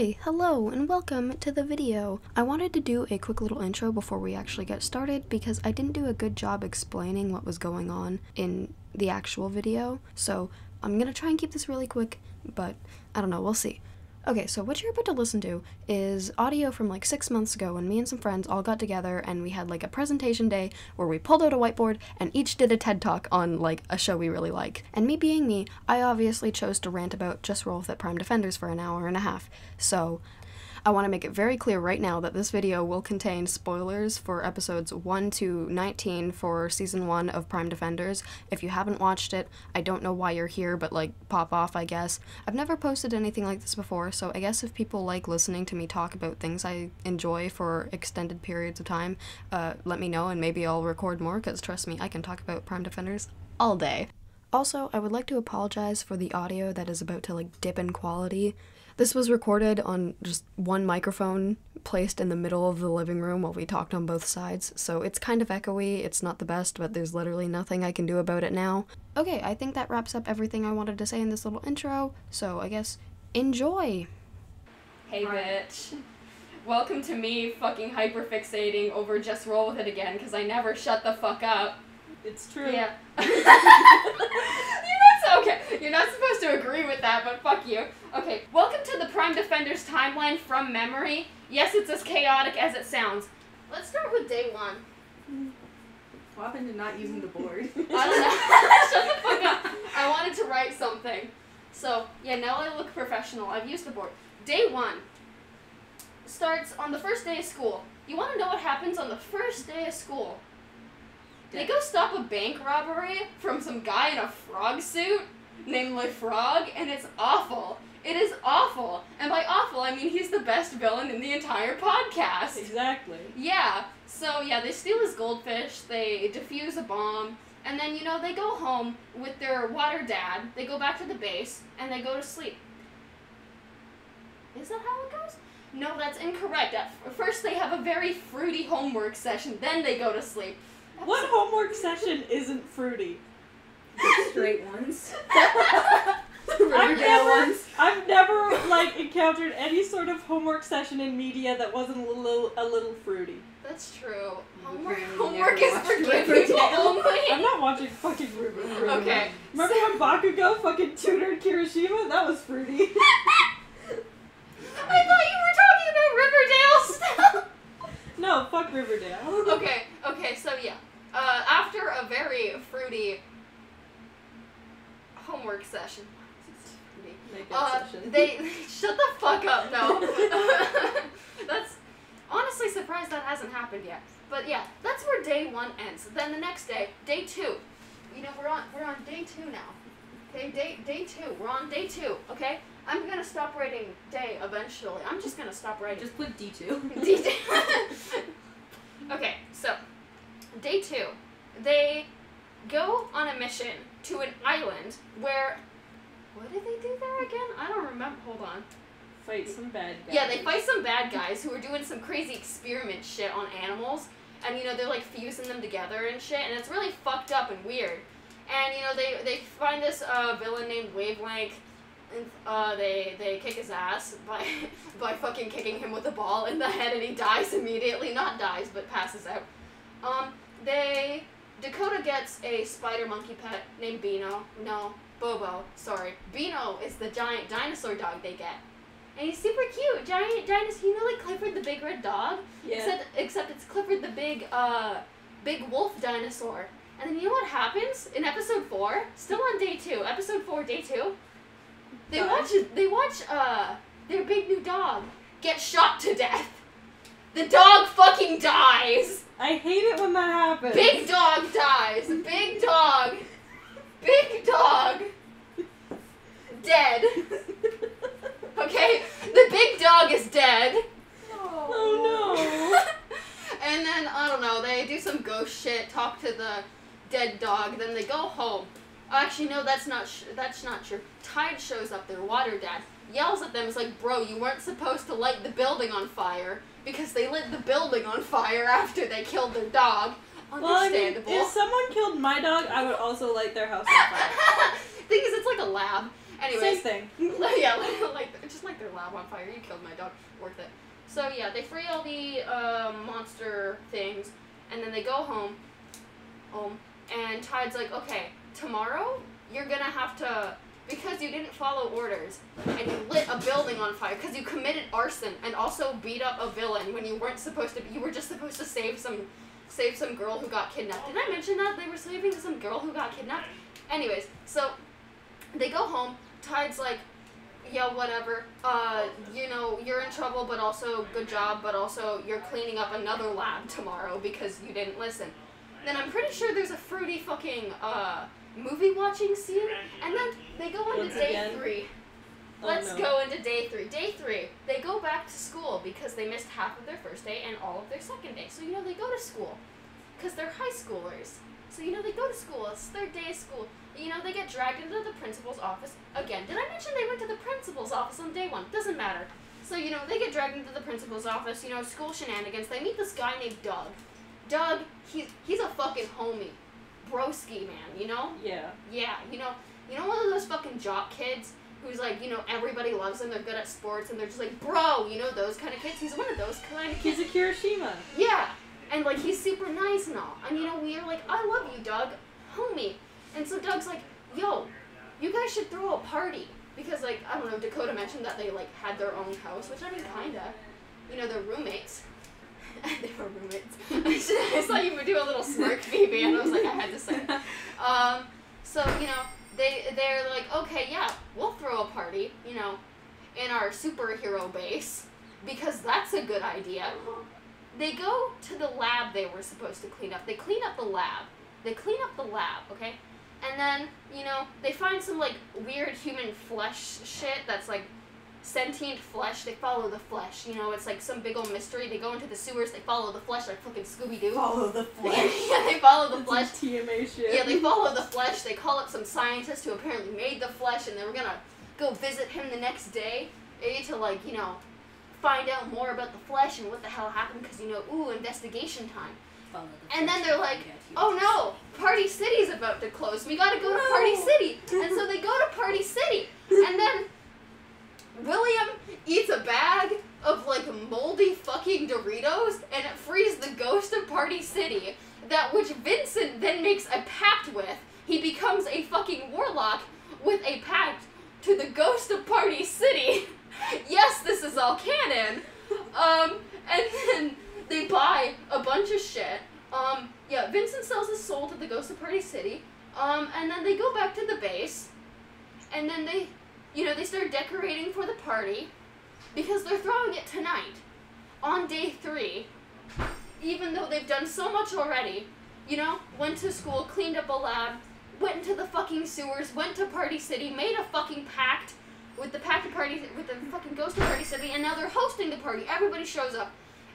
Hi, hello, and welcome to the video. I wanted to do a quick little intro before we actually get started because I didn't do a good job explaining what was going on in the actual video, so I'm gonna try and keep this really quick, but I don't know, we'll see. Okay, so what you're about to listen to is audio from like 6 months ago when me and some friends all got together and we had like a presentation day where we pulled out a whiteboard and each did a TED Talk on like a show we really like. And me being me, I obviously chose to rant about Just Roll With It Prime Defenders for an hour and a half. So I want to make it very clear right now that this video will contain spoilers for episodes 1 to 19 for season 1 of Prime Defenders. If you haven't watched it, I don't know why you're here, but like, pop off, I guess. I've never posted anything like this before, so I guess if people like listening to me talk about things I enjoy for extended periods of time, let me know and maybe I'll record more, because trust me, I can talk about Prime Defenders all day. Also, I would like to apologize for the audio that is about to like dip in quality. This was recorded on just one microphone placed in the middle of the living room while we talked on both sides, so it's kind of echoey, it's not the best, but there's literally nothing I can do about it now. Okay, I think that wraps up everything I wanted to say in this little intro, so I guess enjoy! Hey bitch. Welcome to me fucking hyperfixating over Just Roll With It again, because I never shut the fuck up. It's true. Yeah. Okay, you're not supposed to agree with that, but fuck you. Okay, welcome to the Prime Defenders timeline from memory. Yes, it's as chaotic as it sounds. Let's start with day 1. What happened to not using the board? I don't know. Shut the fuck up. I wanted to write something. So, yeah, now I look professional. I've used the board. Day 1 starts on the first day of school. You want to know what happens on the first day of school? They go stop a bank robbery from some guy in a frog suit named LeFrog, and it's awful. It is awful. And by awful, I mean he's the best villain in the entire podcast. Exactly. Yeah. So, yeah, they steal his goldfish, they defuse a bomb, and then, you know, they go home with their water dad, they go back to the base, and they go to sleep. Is that how it goes? No, that's incorrect. At first they have a very fruity homework session, then they go to sleep. What homework session isn't fruity? The straight ones. I've never like encountered any sort of homework session in media that wasn't a little fruity. That's true. Apparently Homework never is watched for giving Riverdale. only. I'm not watching fucking Riverdale. Okay. Remember when Bakugo fucking tutored Kirishima? That was fruity. I thought you were talking about Riverdale stuff. No, fuck Riverdale. Okay, so yeah. After a very fruity homework session. They shut the fuck up, no. That's honestly surprised that hasn't happened yet. But yeah, that's where day 1 ends. Then the next day, day 2. You know, we're on day 2 now. Okay, day 2. We're on day 2, okay? I'm gonna stop writing day eventually. I'm just gonna stop writing. Just put D2. D2. Okay, so day 2. They go on a mission to an island where, what did they do there again? I don't remember. Hold on. Fight some bad guys. Yeah, they fight some bad guys who are doing some crazy experiment shit on animals. And, you know, they're, like, fusing them together and shit. And it's really fucked up and weird. And, you know, they find this villain named Wavelength. And they kick his ass by fucking kicking him with a ball in the head. And he dies immediately. Not dies, but passes out. Dakota gets a spider monkey pet named Beano. No, Bobo. Sorry. Beano is the giant dinosaur dog they get. And he's super cute. Giant dinosaur. You know, like Clifford the Big Red Dog? Yeah. Except it's Clifford the big wolf dinosaur. And then you know what happens? In episode 4, still on day 2, episode 4, day 2, they watch their big new dog get shot to death. The dog fucking dies! I hate it when that happens. Big dog dies. Big dog. Big dog. Dead. Okay? The big dog is dead. Oh no. And then, I don't know, they do some ghost shit, talk to the dead dog, then they go home. Actually, no, that's not true. Tide shows up, their water dad, yells at them, is like, bro, you weren't supposed to light the building on fire. Because they lit the building on fire after they killed their dog. Understandable. Well, I mean, if someone killed my dog, I would also light their house on fire. Thing is, it's like a lab. Anyways, Same thing. yeah, like just like their lab on fire. You killed my dog. Worth it. So yeah, they free all the monster things, and then they go home. And Tide's like, okay, tomorrow you're gonna have to, because you didn't follow orders and you lit a building on fire because you committed arson and also beat up a villain when you weren't supposed to. You were just supposed to save some girl who got kidnapped. Did I mention that they were saving some girl who got kidnapped? Anyways, so they go home. Tide's like, yeah, whatever. You know, you're in trouble, but also good job, but also you're cleaning up another lab tomorrow because you didn't listen. Then I'm pretty sure there's a fruity fucking movie watching scene, and then they go into Once day again? 3. Oh, Let's no. go into day 3. Day 3, they go back to school because they missed half of their first day and all of their second day. So, you know, they go to school because they're high schoolers. So, you know, they go to school. It's their day of school. You know, they get dragged into the principal's office. Again, did I mention they went to the principal's office on day 1? Doesn't matter. So, you know, they get dragged into the principal's office, you know, school shenanigans. They meet this guy named Doug. Doug, he's a fucking homie. Broski, man, you know? Yeah. Yeah, you know one of those fucking jock kids who's like, you know, everybody loves them, they're good at sports, and they're just like, bro, you know, those kind of kids? He's one of those kind of kids. He's a Kirishima. Yeah, and like, he's super nice and all. And you know, we're like, I love you, Doug, homie. And so Doug's like, yo, you guys should throw a party. Because, like, I don't know, Dakota mentioned that they, like, had their own house, which I mean, kinda. You know, they're roommates. They were roommates. I saw you do a little smirk, baby, and I was like, I had to say it. So, you know, they're like, okay, yeah, we'll throw a party, you know, in our superhero base, because that's a good idea. They go to the lab they were supposed to clean up. They clean up the lab. Okay? And then, you know, they find some, like, weird human flesh shit that's, like, sentient flesh. They follow the flesh, you know, it's like some big old mystery. They go into the sewers, they follow the flesh like fucking Scooby-Doo. Follow the flesh. Yeah, they follow the flesh. That's some TMA shit. Yeah, they follow the flesh. They call up some scientist who apparently made the flesh, and they were gonna go visit him the next day to, like, you know, find out more about the flesh and what the hell happened, because, you know, ooh, investigation time. And then they're like, oh no, Party City's about to close. We gotta go to Party City. And so they go to Party City. And then William eats a bag of, like, moldy fucking Doritos, and it frees the ghost of Party City, that which Vincent then makes a pact with. He becomes a fucking warlock with a pact to the ghost of Party City. Yes, this is all canon. And then they buy a bunch of shit. Yeah, Vincent sells his soul to the ghost of Party City. And then they go back to the base. And then they, you know, they start decorating for the party. Because they're throwing it tonight. On day 3. Even though they've done so much already. You know, went to school, cleaned up a lab, went into the fucking sewers, went to Party City, made a fucking pact with the fucking ghost of Party City, and now they're hosting the party. Everybody shows up.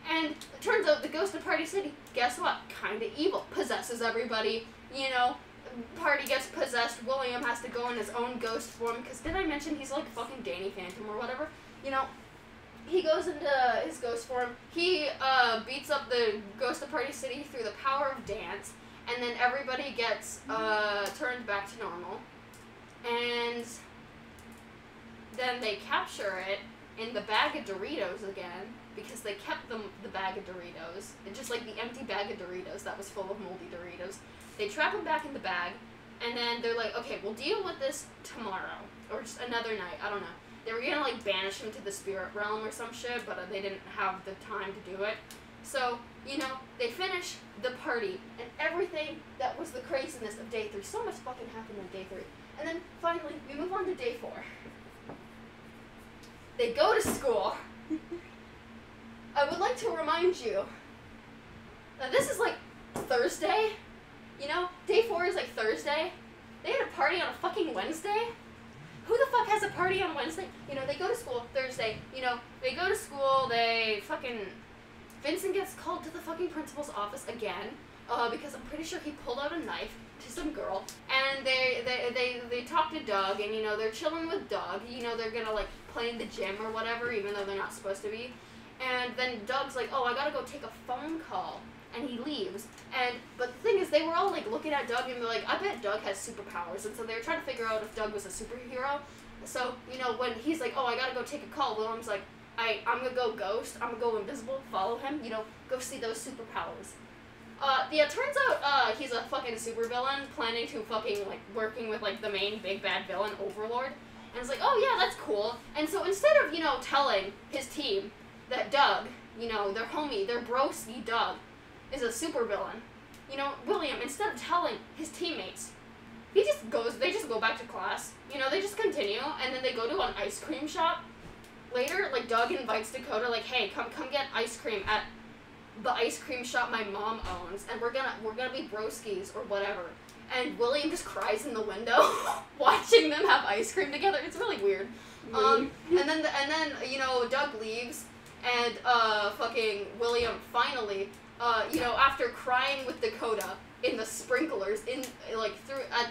And it turns out the ghost of Party City, guess what? Kinda evil. Possesses everybody. You know, party gets possessed. William has to go in his own ghost form. Because did I mention he's like fucking Danny Phantom or whatever? You know, he goes into his ghost form. He beats up the ghost of Party City through the power of dance. And then everybody gets turned back to normal. And then they capture it in the bag of Doritos again. Because they kept the bag of Doritos. It's just like the empty bag of Doritos that was full of moldy Doritos. They trap him back in the bag, and then they're like, okay, we'll deal with this tomorrow. Or just another night, I don't know. They were gonna, like, banish him to the spirit realm or some shit, but they didn't have the time to do it. So, you know, they finish the party, and everything that was the craziness of day 3. So much fucking happened on day 3. And then, finally, we move on to day 4. They go to school. I would like to remind you that this is, like, Thursday. You know, day 4 is, like, Thursday. They had a party on a fucking Wednesday. Who the fuck has a party on Wednesday? You know, they go to school Thursday. You know, they go to school, they fucking... Vincent gets called to the fucking principal's office again. Because I'm pretty sure he pulled out a knife to some girl. And they talk to Doug, and, you know, they're chilling with Doug. You know, they're gonna, like, play in the gym or whatever, even though they're not supposed to be. And then Doug's like, oh, I gotta go take a phone call. And he leaves. But the thing is, they were all, like, looking at Doug, and they're like, I bet Doug has superpowers. And so they were trying to figure out if Doug was a superhero. So, you know, when he's like, oh, I gotta go take a call, William's like, I'm gonna go ghost, I'm gonna go invisible, follow him, you know, go see those superpowers. Yeah, turns out, he's a fucking supervillain, planning to fucking, like, working with, like, the main big bad villain, Overlord. And it's like, oh, yeah, that's cool. And so instead of, you know, telling his team that Doug, you know, their homie, their broski Doug, is a supervillain, you know, William, instead of telling his teammates, they just go back to class, you know, they just continue, and then they go to an ice cream shop. Later, like, Doug invites Dakota, like, hey, come get ice cream at the ice cream shop my mom owns, and we're gonna be broskies or whatever. And William just cries in the window, watching them have ice cream together. It's really weird. And then you know, Doug leaves, and fucking William finally, you know, after crying with Dakota in the sprinklers,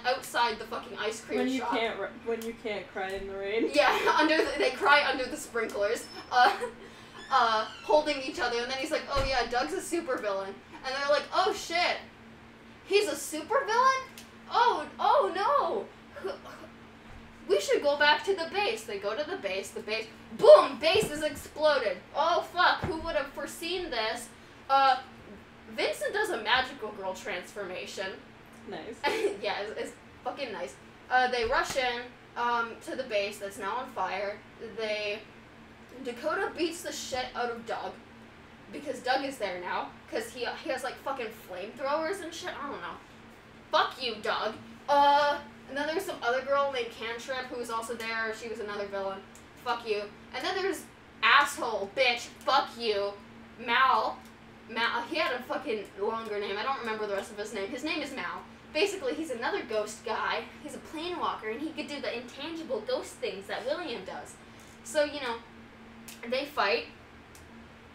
outside the fucking ice cream shop. When you can't cry in the rain. Yeah, they cry under the sprinklers, holding each other, and then he's like, oh yeah, Doug's a supervillain. And they're like, oh shit, he's a supervillain? Oh no! We should go back to the base. They go to the base, boom, base is exploded. Oh fuck, who would have foreseen this? Vincent does a magical girl transformation. Nice. Yeah, it's fucking nice. They rush in, to the base that's now on fire. Dakota beats the shit out of Doug, because Doug is there now, because he has, like, fucking flamethrowers and shit, I don't know. Fuck you, Doug. And then there's some other girl named Cantrip who was also there, she was another villain. Fuck you. And then there's asshole, bitch, fuck you, Mal, he had a fucking longer name, I don't remember the rest of his name. His name is Mal. Basically, he's another ghost guy, he's a planewalker, and he could do the intangible ghost things that William does. So, you know, they fight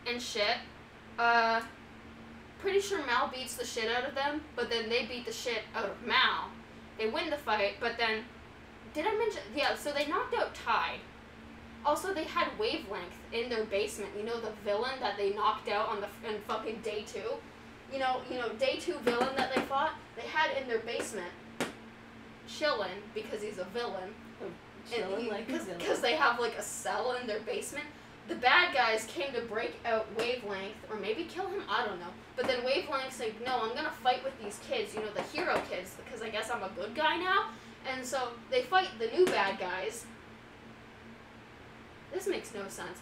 and shit. Pretty sure Mal beats the shit out of them, but then they beat the shit out of Mal. They win the fight, but then, did I mention, yeah, so they knocked out Tide. Also, they had Wavelength in their basement. You know, the villain that they knocked out in fucking day 2? You know, day 2 villain that they fought? They had in their basement, chillin', because he's a villain. Because they have, like, a cell in their basement. The bad guys came to break out Wavelength, or maybe kill him, I don't know. But then Wavelength's like, no, I'm gonna fight with these kids, you know, the hero kids, because I guess I'm a good guy now. And so they fight the new bad guys. This makes no sense.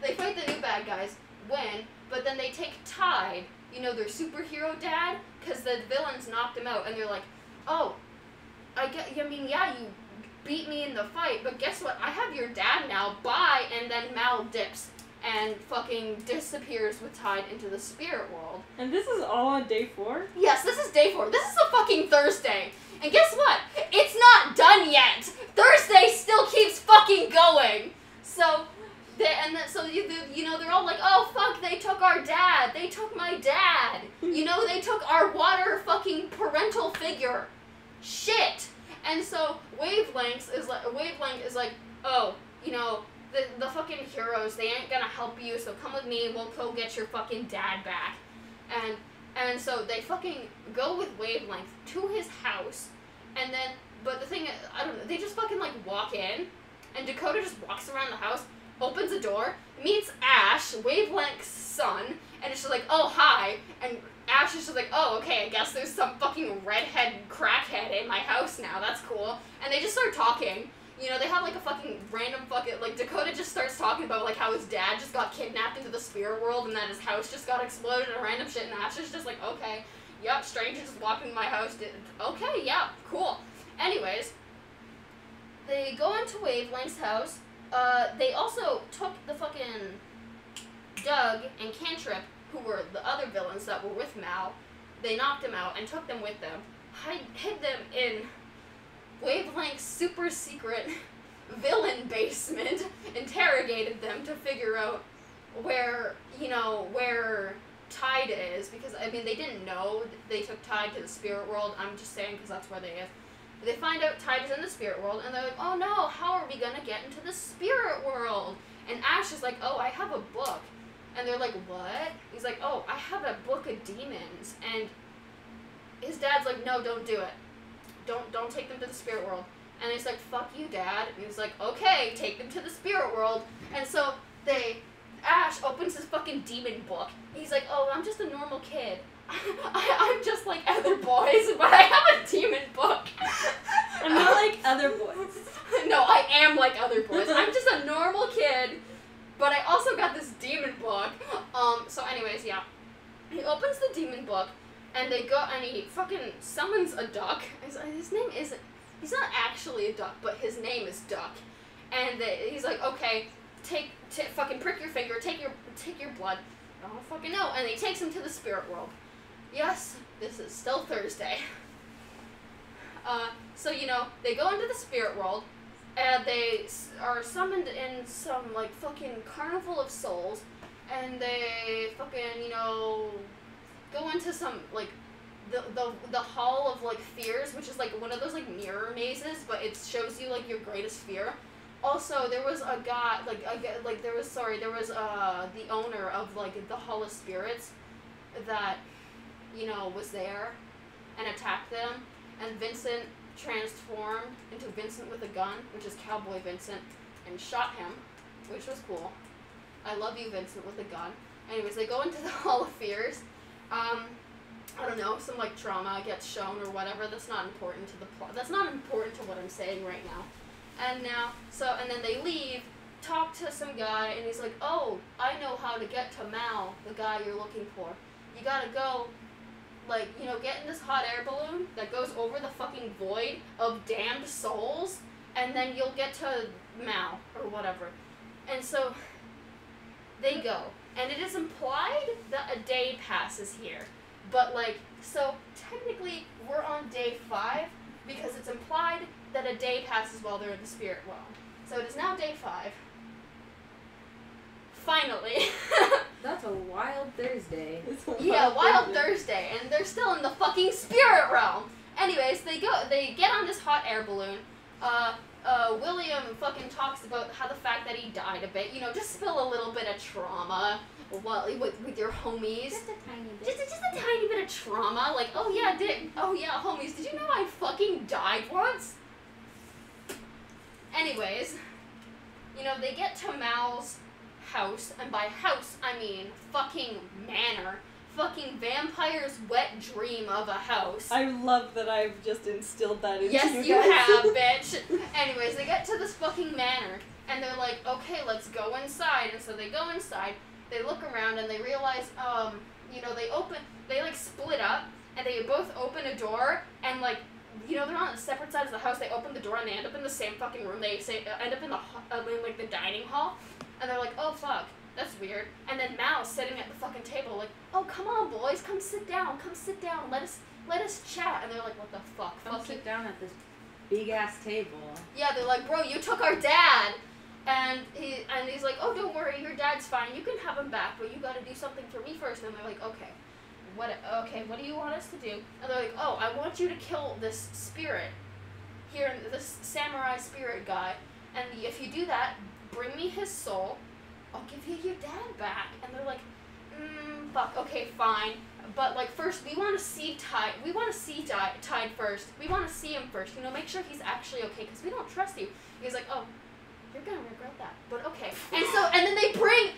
They fight the new bad guys, win, but then they take Tide, you know, their superhero dad, because the villains knocked him out, and they're like, oh, I mean, yeah, you beat me in the fight, but guess what? I have your dad now, bye, and then Mal dips and fucking disappears with Tide into the spirit world. And this is all on day 4? Yes, this is day 4. This is a fucking Thursday. And guess what? It's not done yet. Thursday still keeps fucking going. So, you know, they're all like, oh fuck, they took our dad. They took my dad. You know, they took our water fucking parental figure. Shit. And so Wavelength is like, oh, you know, the fucking heroes, they ain't gonna help you, so come with me, we'll go get your fucking dad back. And so they fucking go with Wavelength to his house, and then, but the thing is, I don't know, they just fucking, like, walk in, and Dakota just walks around the house, opens a door, meets Ash, Wavelength's son, and it's just like, oh, hi, and Ash is just like, oh, okay, I guess there's some fucking redhead crackhead in my house now, that's cool. And they just start talking. You know, they have, like, a fucking random fucking, like, Dakota just starts talking about, like, how his dad just got kidnapped into the spirit world and that his house just got exploded and random shit, and Ash is just like, okay, yep, stranger just walked into my house, okay, yeah, cool. Anyways, they go into Wavelength's house. They also took the fucking Doug and Cantrip, who were the other villains that were with Mal. They knocked them out and took them with them, hid them in Wavelength's super secret villain basement, interrogated them to figure out where Tide is, because, I mean, they didn't know they took Tide to the spirit world. I'm just saying because that's where they is. They find out Tide is in the spirit world, and they're like, oh no, how are we gonna get into the spirit world? And Ash is like, oh, I have a book. And they're like, what? He's like, oh, I have a book of demons. And his dad's like, no, don't do it. Don't take them to the spirit world. And he's like, fuck you, Dad. And he's like, okay, take them to the spirit world. And so Ash opens his fucking demon book. He's like, oh, I'm just a normal kid. I'm just like other boys, but I have a demon book. I'm not like other boys. No, I am like other boys. I'm just a normal kid, but I also got this demon book. So anyways, yeah. He opens the demon book, and they go, and he fucking summons a duck. His name isn't, he's not actually a duck, but his name is Duck. And he's like, okay, fucking prick your finger, take your blood. I don't fucking know. And he takes him to the spirit world. Yes, this is still Thursday. So, you know, they go into the spirit world, and they are summoned in some, like, fucking carnival of souls, and they fucking, you know, go into some, like, the hall of, like, fears, which is, like, one of those, like, mirror mazes, but it shows you, like, your greatest fear. Also, there was a guy, there was the owner of, like, the Hall of Spirits that, you know, was there and attacked them, and Vincent transformed into Vincent with a gun, which is Cowboy Vincent, and shot him, which was cool. I love you, Vincent with a gun. Anyways, they go into the Hall of Fears. I don't know, some, like, trauma gets shown or whatever. That's not important to the plot. That's not important to what I'm saying right now. And then they leave, talk to some guy, and he's like, oh, I know how to get to Mal, the guy you're looking for. You gotta go, like, you know, get in this hot air balloon that goes over the fucking void of damned souls, and then you'll get to Mal, or whatever. And so, they go. And it is implied that a day passes here. But, like, so, technically, we're on day 5, because it's implied that a day passes while they're in the spirit world. So it is now day 5. Finally. That's a wild Thursday. Yeah, Wild Thursday, and they're still in the fucking spirit realm. Anyways, they get on this hot air balloon. William fucking talks about how the fact that he died a bit, you know, just spill a little bit of trauma with your homies. Just a tiny bit. Just a tiny bit of trauma, like, oh yeah, homies, did you know I fucking died once? Anyways, you know, they get to Mal's house, and by house, I mean fucking manor. Fucking vampire's wet dream of a house. I love that I've just instilled that into Yes, you you guys. have, bitch. Anyways, they get to this fucking manor, and they're like, okay, let's go inside. And so they go inside, they look around, and they realize, you know, they like split up, and they both open a door, and like, you know, they're on separate sides of the house. They open the door, and they end up in the same fucking room. They end up in like the dining hall, and they're like, oh fuck, that's weird. And then Mal's sitting at the fucking table, like, oh come on boys, come sit down, let us chat. And they're like, what the fuck? Come sit down at this big ass table. Yeah, they're like, bro, you took our dad. And he's like, oh, don't worry, your dad's fine. You can have him back, but you gotta do something for me first. And they're like, okay. What do you want us to do? And they're like, oh, I want you to kill this spirit here, this samurai spirit guy. And if you do that, bring me his soul. I'll give you your dad back. And they're like, fuck, okay, fine. But, like, first, we want to see Tide. We want to see Tide first. We want to see him first. You know, make sure he's actually okay, because we don't trust you. He's like, oh, you're gonna regret that, but okay. And then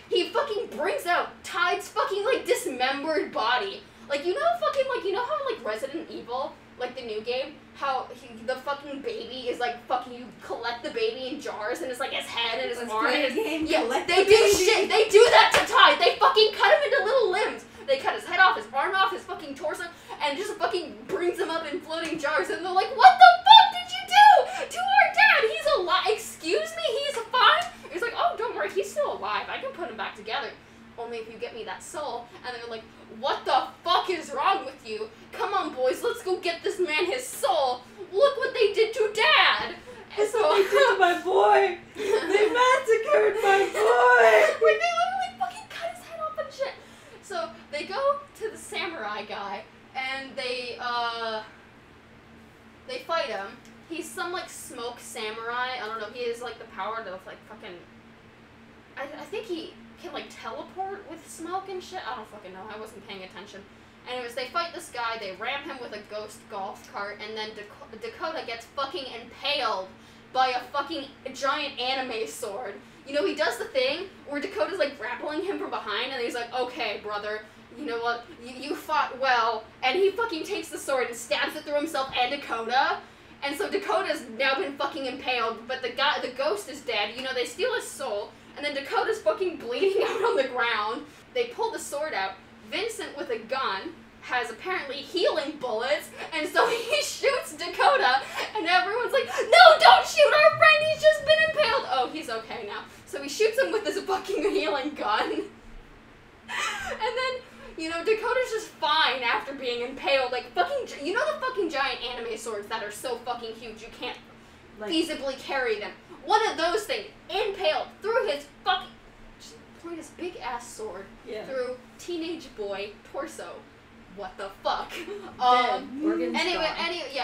he fucking brings out Tide's fucking, like, dismembered body. Like, you know how, like, Resident Evil, like, the new game, how the fucking baby is, like, fucking, you collect the baby in jars, and it's, like, his head and his arm and his... Yeah, they do shit, they do that to Tide, they fucking cut him into little limbs. They cut his head off, his arm off, his fucking torso, and just fucking brings him up in floating jars, and they're like, what the fuck did you do to our dad? He's alive. Excuse me, he's fine? He's like, oh, don't worry, he's still alive. I can put him back together. Only if you get me that soul. And they're like, what the fuck is wrong with you? Come on, boys, let's go get this man his soul. Look what they did to Dad. And That's what they did to my boy. They massacred my boy. Like, they literally fucking cut his head off and shit. So they go to the samurai guy, and they fight him. He's some, like, smoke samurai. I don't know. He has, like, the power to, like, fucking... I think he can, like, teleport with smoke and shit. I don't fucking know. I wasn't paying attention. Anyways, they fight this guy, they ram him with a ghost golf cart, and then Dakota gets fucking impaled by a fucking giant anime sword. You know, he does the thing where Dakota's like grappling him from behind, and he's like, okay, brother, you know what, you fought well, and he fucking takes the sword and stabs it through himself and Dakota, and so Dakota's now been fucking impaled, but the ghost is dead. You know, they steal his soul, and then Dakota's fucking bleeding out on the ground. They pull the sword out. Vincent, with a gun, has apparently healing bullets, and so he shoots Dakota, and everyone's like, no, don't shoot our friend, he's just been impaled. Oh, he's okay now. So he shoots him with his fucking healing gun. And then, you know, Dakota's just fine after being impaled. Like, fucking, you know the fucking giant anime swords that are so fucking huge you can't feasibly carry them? One of those things, impaled through his fucking, just point his big ass sword through teenage boy torso. What the fuck?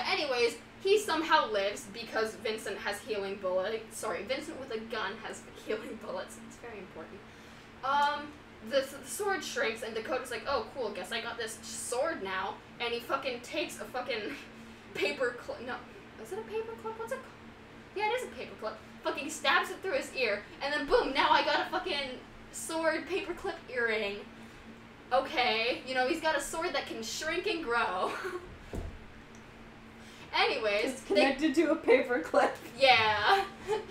Anyways, he somehow lives because Vincent has healing bullets. Sorry, Vincent with a gun has healing bullets. It's very important. The sword shrinks, and Dakota's like, oh, cool, guess I got this sword now. And he fucking takes a fucking paper clip. No, is it a paper clip? What's it called? Yeah, it is a paper clip. Fucking stabs it through his ear, and then boom, now I got a fucking sword paperclip earring. Okay, you know, he's got a sword that can shrink and grow. Anyways, it's connected to a paper clip. Yeah.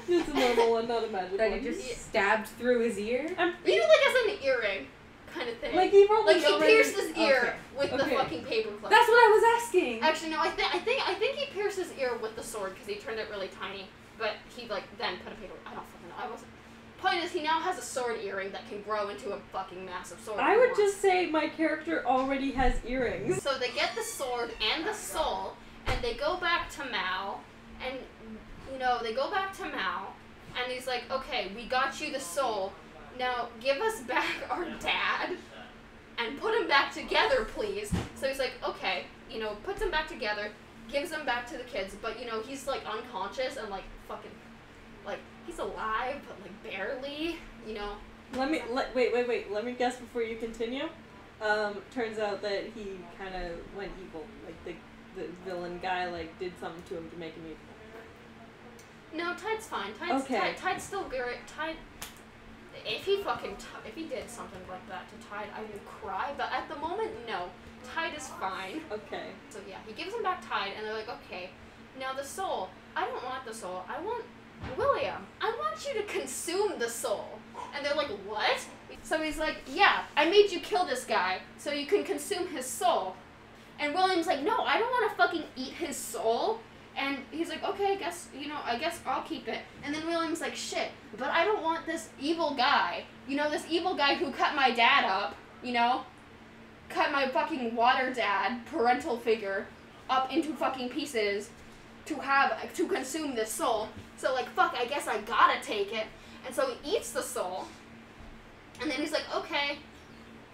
It's a normal one, not a magic That one. he just stabbed through his ear? You know, like as an earring kind of thing. Like he probably he pierced his ear with the fucking paper clip. That's what I was asking. Actually, no, I think he pierced his ear with the sword because he turned it really tiny. But he like then put a paper. I don't fucking know. I wasn't. Point is, he now has a sword earring that can grow into a fucking massive sword. I would just say my character already has earrings. So they get the sword and the soul, and they go back to Mal, and, you know, they go back to Mal, and he's like, okay, we got you the soul, now give us back our dad, and put him back together, please. So he's like, okay, you know, puts him back together, gives him back to the kids, but, you know, he's, like, unconscious and, like, fucking, like, he's alive, but, like, barely, you know. Wait, let me guess before you continue. Turns out that he kind of went evil, like, the villain guy, like, did something to him to make him evil. No, Tide's fine. Tide's still good. Tide, if he did something like that to Tide, I would cry, but at the moment, no. Tide is fine. Okay. So yeah, he gives him back Tide, and they're like, okay, now the soul, I don't want the soul, I want William, I want you to consume the soul. And they're like, what? So he's like, yeah, I made you kill this guy so you can consume his soul. And William's like, no, I don't want to fucking eat his soul. And he's like, okay, I guess I'll keep it. And then William's like, shit, but I don't want this evil guy. You know, this evil guy who cut my dad up, you know? Cut my fucking water dad, parental figure, up into fucking pieces to consume this soul. So, like, fuck, I guess I gotta take it. And so he eats the soul. And then he's like, okay,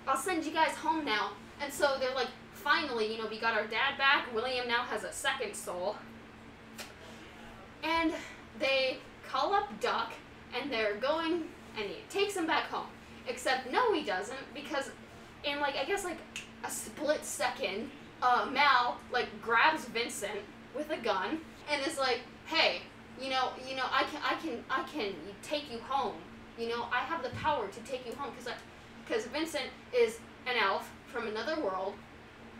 I'll send you guys home now. And so they're like, finally, you know, we got our dad back. William now has a second soul. And they call up Duck, and they're going, and he takes him back home. Except, no, he doesn't, because in, like, I guess, like, a split second, Mal, like, grabs Vincent with a gun, and is like, hey, you know, I can take you home. You know, I have the power to take you home, because Vincent is an elf from another world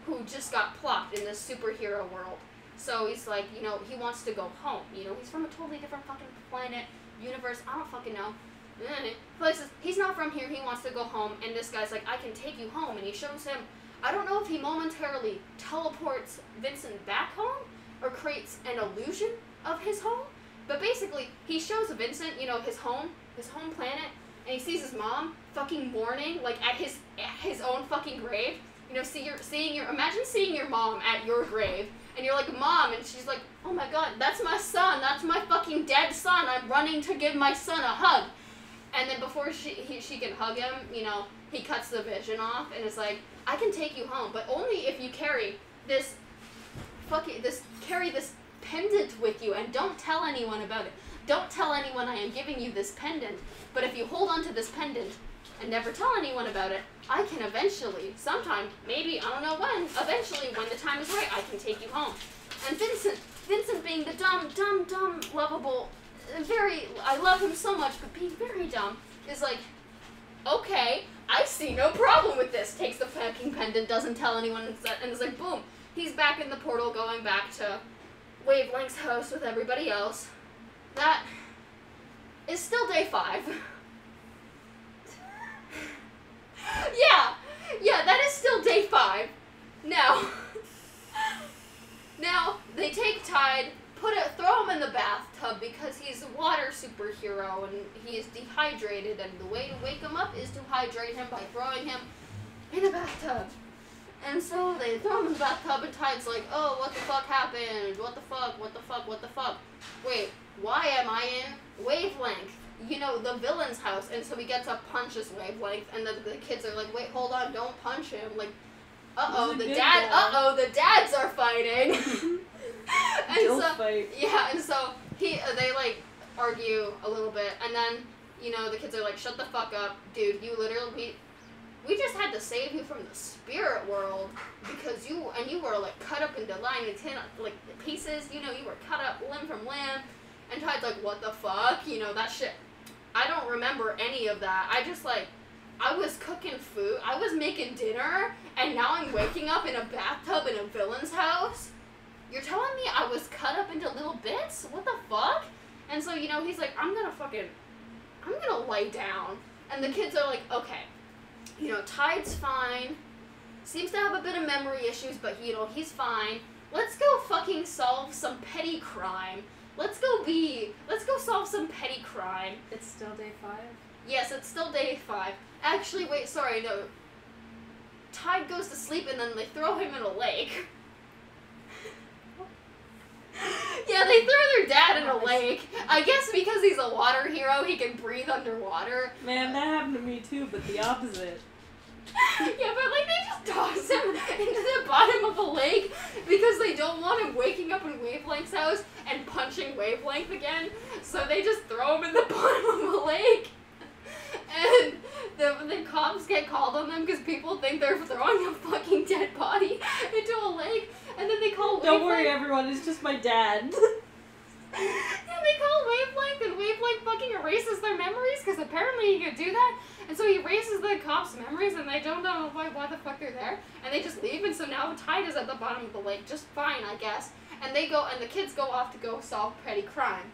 who just got plopped in this superhero world. So he's like, you know, he wants to go home. You know, he's from a totally different fucking planet, universe, I don't fucking know. Places, he's not from here, he wants to go home, and this guy's like, I can take you home, and he shows him, I don't know if he momentarily teleports Vincent back home, or creates an illusion of his home, but basically, he shows Vincent, you know, his home planet, and he sees his mom fucking mourning, like, at his own fucking grave. You know, imagine seeing your mom at your grave, and you're like, Mom, and she's like, oh my god, that's my son, that's my fucking dead son, I'm running to give my son a hug. And then before she can hug him, you know, he cuts the vision off, and is like, I can take you home, but only if you carry this pendant with you, and don't tell anyone about it. Don't tell anyone I am giving you this pendant, but if you hold on to this pendant, and never tell anyone about it, I can eventually, sometime, maybe, I don't know when, eventually, when the time is right, I can take you home. And Vincent being the dumb, lovable, I love him so much, but being very dumb, is like, okay, I see no problem with this. Takes the fucking pendant, doesn't tell anyone, and is like, boom, he's back in the portal, going back to Wavelength's house with everybody else. That is still day 5. Yeah, that is still day 5. Now, they take Tide, throw him in the bathtub because he's a water superhero and he is dehydrated, and the way to wake him up is to hydrate him by throwing him in a bathtub. And so they throw him in the bathtub, and Tide's like, oh, what the fuck happened? What the fuck? Wait, why am I in Wavelength? You know, the villain's house. And so he gets up, punches Wavelength, and the kids are like, wait, hold on, don't punch him. Like, the dads are fighting. And so they like argue a little bit, and then, you know, the kids are like, shut the fuck up, dude, you literally, we just had to save you from the spirit world, because you were like cut up into pieces, you know, you were cut up limb from limb. And Tide's like, what the fuck, you know, that shit, I don't remember any of that. I was cooking food, I was making dinner, and now I'm waking up in a bathtub in a villain's house? You're telling me I was cut up into little bits? What the fuck? And so, you know, he's like, I'm gonna lay down. And the kids are like, okay, you know, Tide's fine, seems to have a bit of memory issues, but, you know, he's fine. Let's go fucking solve some petty crime. Let's go solve some petty crime. It's still day 5? Yes, it's still day 5. Actually, wait, sorry, no. Tide goes to sleep and then they throw him in a lake. Yeah, they throw their dad in a lake. I guess because he's a water hero, he can breathe underwater. Man, that happened to me too, but the opposite. Yeah, but like they just toss him into the bottom of a lake because they don't want him waking up in Wavelength's house and punching Wavelength again. So they just throw him in the bottom of a lake. And the cops get called on them because people think they're throwing a fucking dead body into a lake. And then they call Wavelength. Don't worry, everyone, it's just my dad. Yeah, they call Wavelength, and Wavelength fucking erases their memories because apparently he could do that. And so he erases the cops' memories, and they don't know why the fuck they're there. And they just leave, and so now Tide is at the bottom of the lake, just fine, I guess. And the kids go off to go solve petty crime.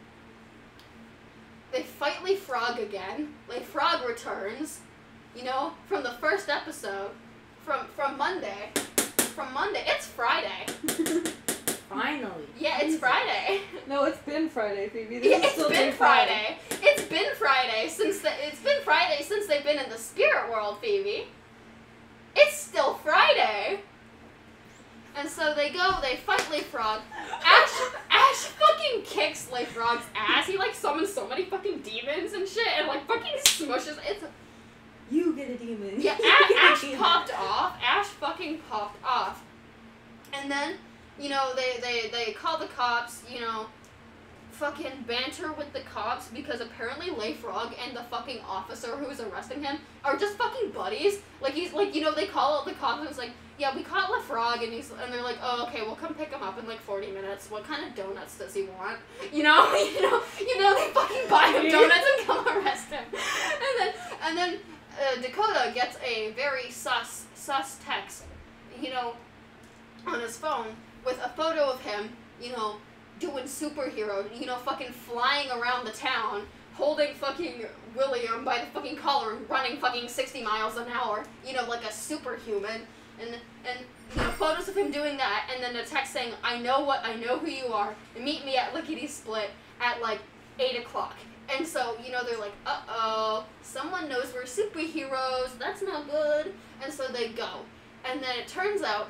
They fight Leifrog again. Leifrog returns, you know, from the first episode, from Monday. From Monday. It's Friday. Finally. Yeah, it's Friday. No, it's been Friday, Phoebe. It's been Friday. It's been Friday since they've been in the spirit world, Phoebe. It's still Friday. And so they fight Leifrog. Ash fucking kicks Leifrog's ass. He like summons so many fucking demons and shit, and like fucking smushes. You get a demon. Yeah, Ash popped off. Ash fucking popped off. And then, you know, they call the cops, you know, fucking banter with the cops because apparently Leifrog and the fucking officer who's arresting him are just fucking buddies. Like, he's like, you know, they call the cops and it's like, yeah, we caught Leifrog, and they're like, oh, okay, we'll come pick him up in like 40 minutes. What kind of donuts does he want? You know, they fucking buy him donuts and come arrest him. And then Dakota gets a very sus text, you know, on his phone with a photo of him, you know, doing superhero, you know, fucking flying around the town, holding fucking William by the fucking collar and running fucking 60 miles an hour, you know, like a superhuman, and you know, photos of him doing that, and then a text saying, I know who you are, and meet me at Lickety Split at like 8 o'clock. And so, you know, they're like, uh-oh, someone knows we're superheroes, that's not good, and so they go. And then it turns out,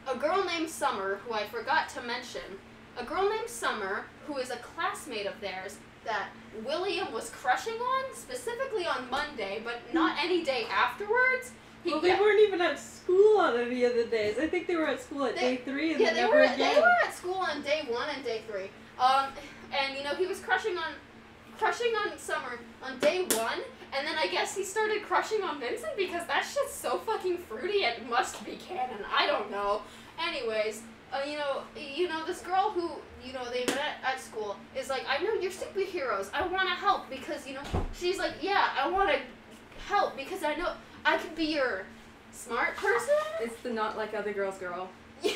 a girl named Summer, who I forgot to mention, a girl named Summer, who is a classmate of theirs that William was crushing on, specifically on Monday, but not any day afterwards. Well, they weren't even at school on any of the days. I think they were at school at day 3 and then never again. They were at school on day 1 and day And, you know, he was crushing on Summer on day 1, And then I guess he started crushing on Vincent because that shit's so fucking fruity, it must be canon. I don't know. Anyways, this girl who, they met at school is like, I know you're superheroes. I want to help because, she's like, yeah, I want to help because I know I could be your smart person. It's the not like other girls girl. Yeah.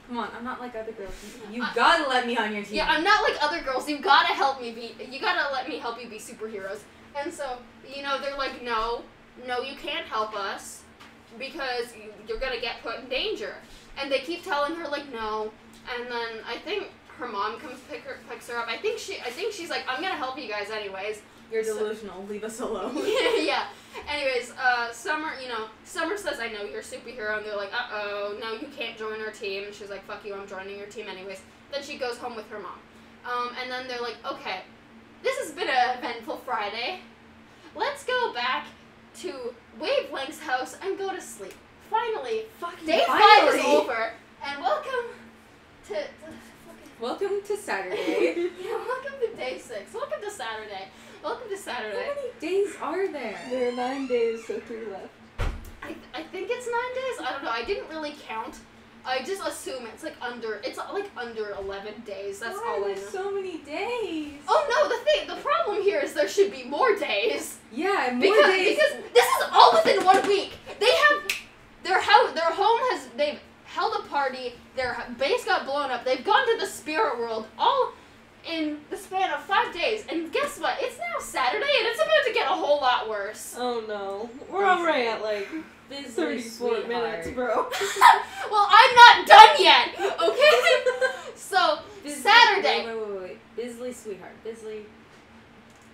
Come on, I'm not like other girls. You gotta let me on your team. Yeah, I'm not like other girls. You gotta help me you gotta let me help you be superheroes. And so, they're like, no, you can't help us because you're gonna get put in danger. And they keep telling her like, no. And then I think her mom comes picks her up. I think she's like, I'm gonna help you guys anyways. You're delusional. Leave us alone. Yeah. Anyways, Summer says, I know you're a superhero, and they're like, uh-oh, no, you can't join our team. And she's like, fuck you, I'm joining your team anyways. Then she goes home with her mom. And then they're like, okay, this has been an eventful Friday. Let's go back to Wavelength's house and go to sleep. Finally, day 5 is over, and welcome to Saturday. Yeah, welcome to day 6. Welcome to Saturday. Welcome to Saturday. How many days are there? There are 9 days, so 3 left. I think it's 9 days. I don't know. I didn't really count. I just assume it's like under 11 days. That's Why all I are know. there so many days? Oh no, the problem here is there should be more days. Yeah, more days. Because this is all within 1 week. They have their home has they've held a party. Their base got blown up. They've gone to the spirit world all in the span of 5 days. And guess what? It's now Saturday and it's about to get a whole lot worse. Oh no. We're already at like 34 minutes, bro. Well, I'm not done yet. Okay. So Saturday. Wait. Bisley sweetheart. Bisley.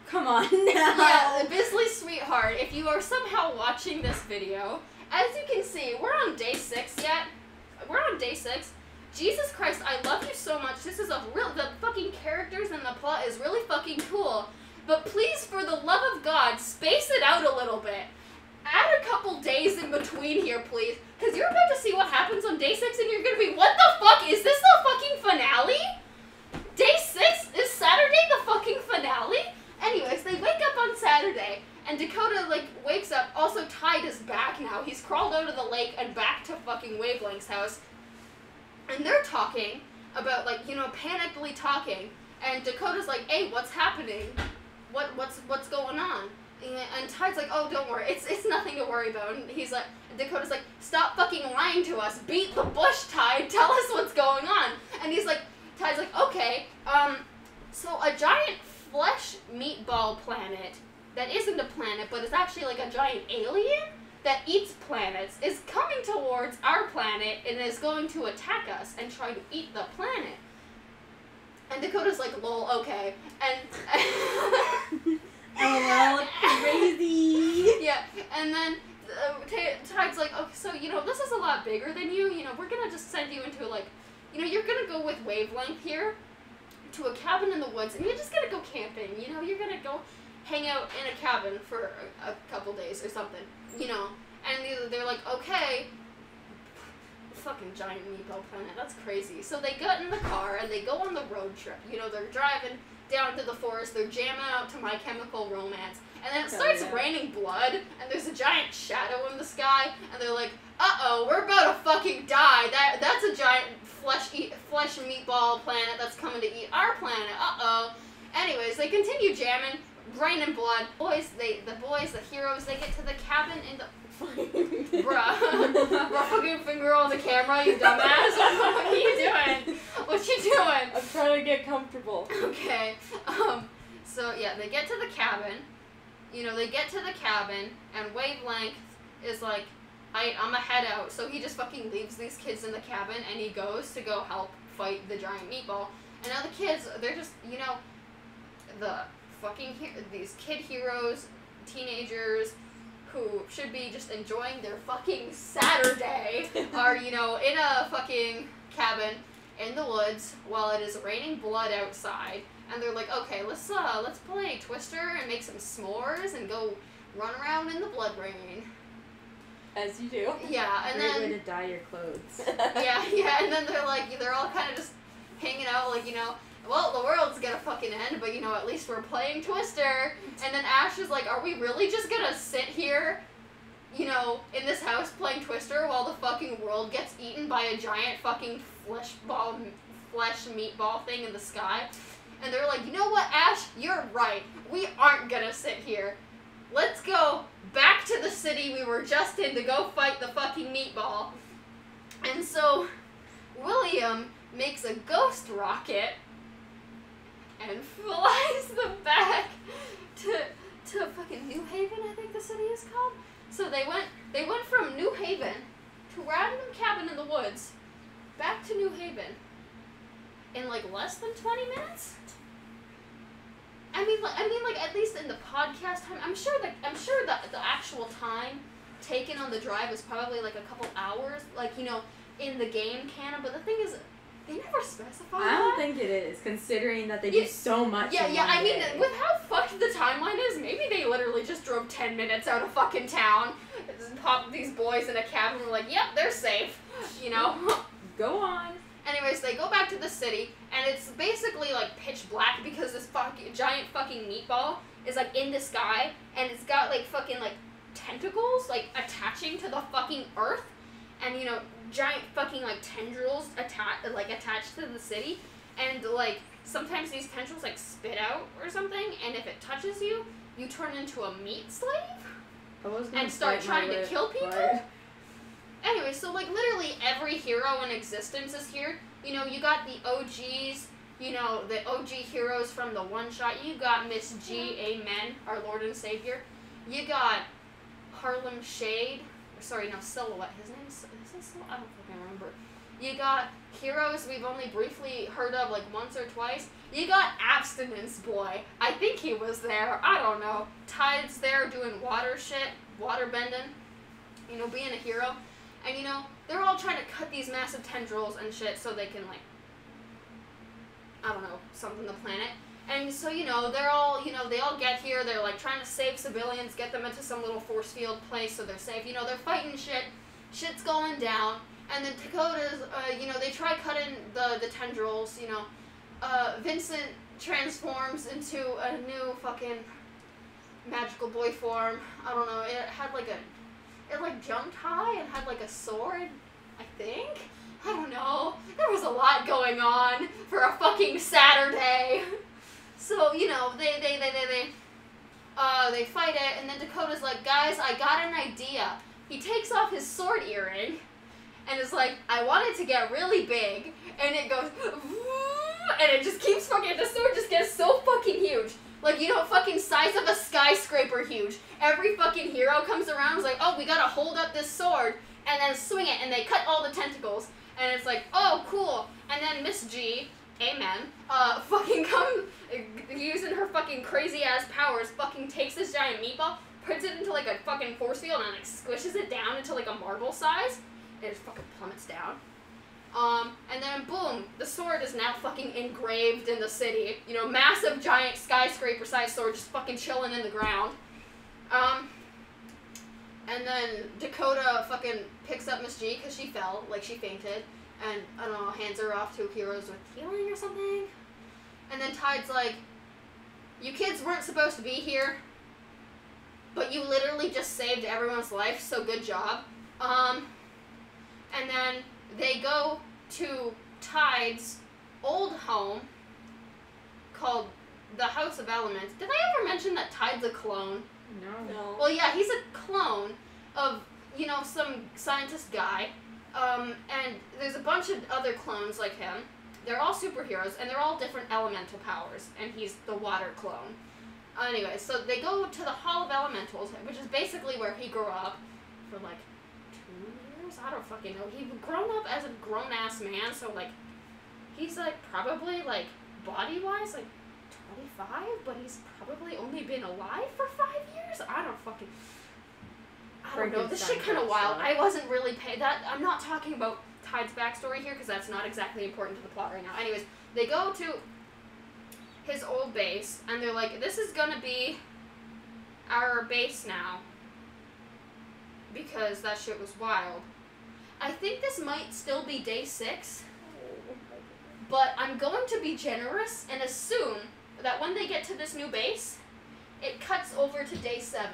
Come on now. Yeah, Bisley sweetheart. If you are somehow watching this video, as you can see, we're on day 6 yet. We're on day 6. Jesus Christ, I love you so much. This is the fucking characters and the plot is really fucking cool. But please, for the love of God, space it out a little bit. Add a couple days in between here, please. Because you're about to see what happens on day 6 and you're going to be, what the fuck? Is this the fucking finale? Day 6 is Saturday the fucking finale? Anyways, they wake up on Saturday and Dakota, wakes up. Also, Tide is back now. He's crawled out of the lake and back to fucking Wavelength's house. And they're talking about, panically talking. And Dakota's like, hey, what's happening? What's going on? And Tide's like, oh, don't worry. It's nothing to worry about. And Dakota's like, stop fucking lying to us. Beat the bush, Tide. Tell us what's going on. And Tide's like, okay, so a giant flesh meatball planet that isn't a planet, but is actually like a giant alien that eats planets is coming towards our planet and is going to attack us and try to eat the planet. And Dakota's like, lol, okay. And Oh, crazy. yeah, and then Tide's like, okay, so, this is a lot bigger than you. We're going to just send you into, you're going to go with Wavelength here to a cabin in the woods, and you're just going to go camping. You're going to go hang out in a cabin for a couple days or something, And they're like, okay. Fucking giant meatball planet, that's crazy. So they get in the car, and they go on the road trip. They're driving down to the forest, they're jamming out to My Chemical Romance, and then it starts raining blood, and there's a giant shadow in the sky, and they're like, uh-oh, we're about to fucking die. That's a giant flesh meatball planet that's coming to eat our planet. Uh-oh. Anyways, they continue jamming, raining blood. The heroes, they get to the cabin in the... Bruh, fucking finger on the camera, you dumbass. What are you doing? What you doing? I'm trying to get comfortable. Okay. So yeah, they get to the cabin. And Wavelength is like, I'ma head out. So he just fucking leaves these kids in the cabin and he goes to go help fight the giant meatball. And now the kids, they're just, these kid heroes, teenagers, who should be just enjoying their fucking Saturday are, in a fucking cabin in the woods while it is raining blood outside. And they're like, okay, let's play Twister and make some s'mores and go run around in the blood rain. As you do. Yeah, and Great then... way to dye your clothes. yeah, and then they're all kind of just hanging out, well, the world's gonna fucking end, but you know, at least we're playing Twister. And then Ash is like, are we really just gonna sit here, you know, in this house playing Twister while the fucking world gets eaten by a giant fucking flesh meatball thing in the sky? And they're like, you know what, Ash, you're right. We aren't gonna sit here. Let's go back to the city we were just in to go fight the fucking meatball. And so William makes a ghost rocket and flies them back to fucking New Haven, I think the city is called. So they went from New Haven to a random cabin in the woods back to New Haven in like less than 20 minutes. I mean, like at least in the podcast time, I'm sure that the actual time taken on the drive is probably like a couple hours, like, you know, in the game canon. But the thing is, they never specify I don't think it is, considering that they do so much. Yeah, in yeah. one I mean, day. with how fucked the timeline is, maybe they literally just drove 10 minutes out of fucking town, popped these boys in a cabin, and were like, yep, they're safe, you know. Go on. Anyways, they go back to the city, and it's basically like pitch black because this giant fucking meatball is like in the sky, and it's got like fucking like tentacles like attaching to the fucking earth, and you know, giant fucking like tendrils attached to the city, and like sometimes these tendrils like spit out or something, and if it touches you, you turn into a meat slave and start trying to kill people. But... Anyway, so like literally every hero in existence is here. You know, you got the OGs, you know, the OG heroes from the one shot. You got Miss G, Amen, our Lord and Savior. You got Harlem Shade. Silhouette. His name is Silhouette? I don't fucking remember. You got heroes we've only briefly heard of like once or twice. You got Abstinence Boy. I think he was there. I don't know. Tide's there doing water shit, water bending, you know, being a hero. And, you know, they're all trying to cut these massive tendrils and shit so they can, like, I don't know, something the planet. And so, you know, they all get here, they're, like, trying to save civilians, get them into some little force field place so they're safe. You know, they're fighting shit, shit's going down, and then Dakota's, you know, they try cutting the tendrils, you know. Vincent transforms into a new fucking magical boy form. I don't know, it like jumped high and had like a sword, I think. I don't know. There was a lot going on for a fucking Saturday. So, you know, they fight it, and then Dakota's like, guys, I got an idea. He takes off his sword earring and is like, I want it to get really big, and it goes and it just keeps fucking, the sword just gets so fucking huge. Like, you know, fucking size of a skyscraper huge. Every fucking hero comes around and is like, oh, we gotta hold up this sword and then swing it, and they cut all the tentacles. And it's like, oh, cool. And then Miss G, Amen, fucking using her fucking crazy-ass powers, fucking takes this giant meatball, puts it into, like, a fucking force field, and, like, squishes it down into, like, a marble size, and it just fucking plummets down. And then boom, the sword is now fucking engraved in the city. You know, massive, giant, skyscraper-sized sword just fucking chilling in the ground. And then Dakota fucking picks up Miss G because she fell, like she fainted, and, I don't know, hands her off to heroes with healing or something. And then Tide's like, you kids weren't supposed to be here, but you literally just saved everyone's life, so good job. And then they go to Tide's old home called the House of Elements. Did I ever mention that Tide's a clone? No. Well, yeah, he's a clone of, you know, some scientist guy. And there's a bunch of other clones like him. They're all superheroes, and they're all different elemental powers, and he's the water clone. Anyway, so they go to the Hall of Elementals, which is basically where he grew up for, like, 2 years? I don't fucking know. He's grown up as a grown-ass man, so, like, he's, like, probably, like, body-wise, like, 25, but he's probably only been alive for 5 years? I don't know. This shit kind of wild. I wasn't really I'm not talking about Tide's backstory here, because that's not exactly important to the plot right now. Anyways, they go to his old base, and they're like, this is gonna be our base now, because that shit was wild. I think this might still be day 6. But I'm going to be generous and assume that when they get to this new base, it cuts over to day 7.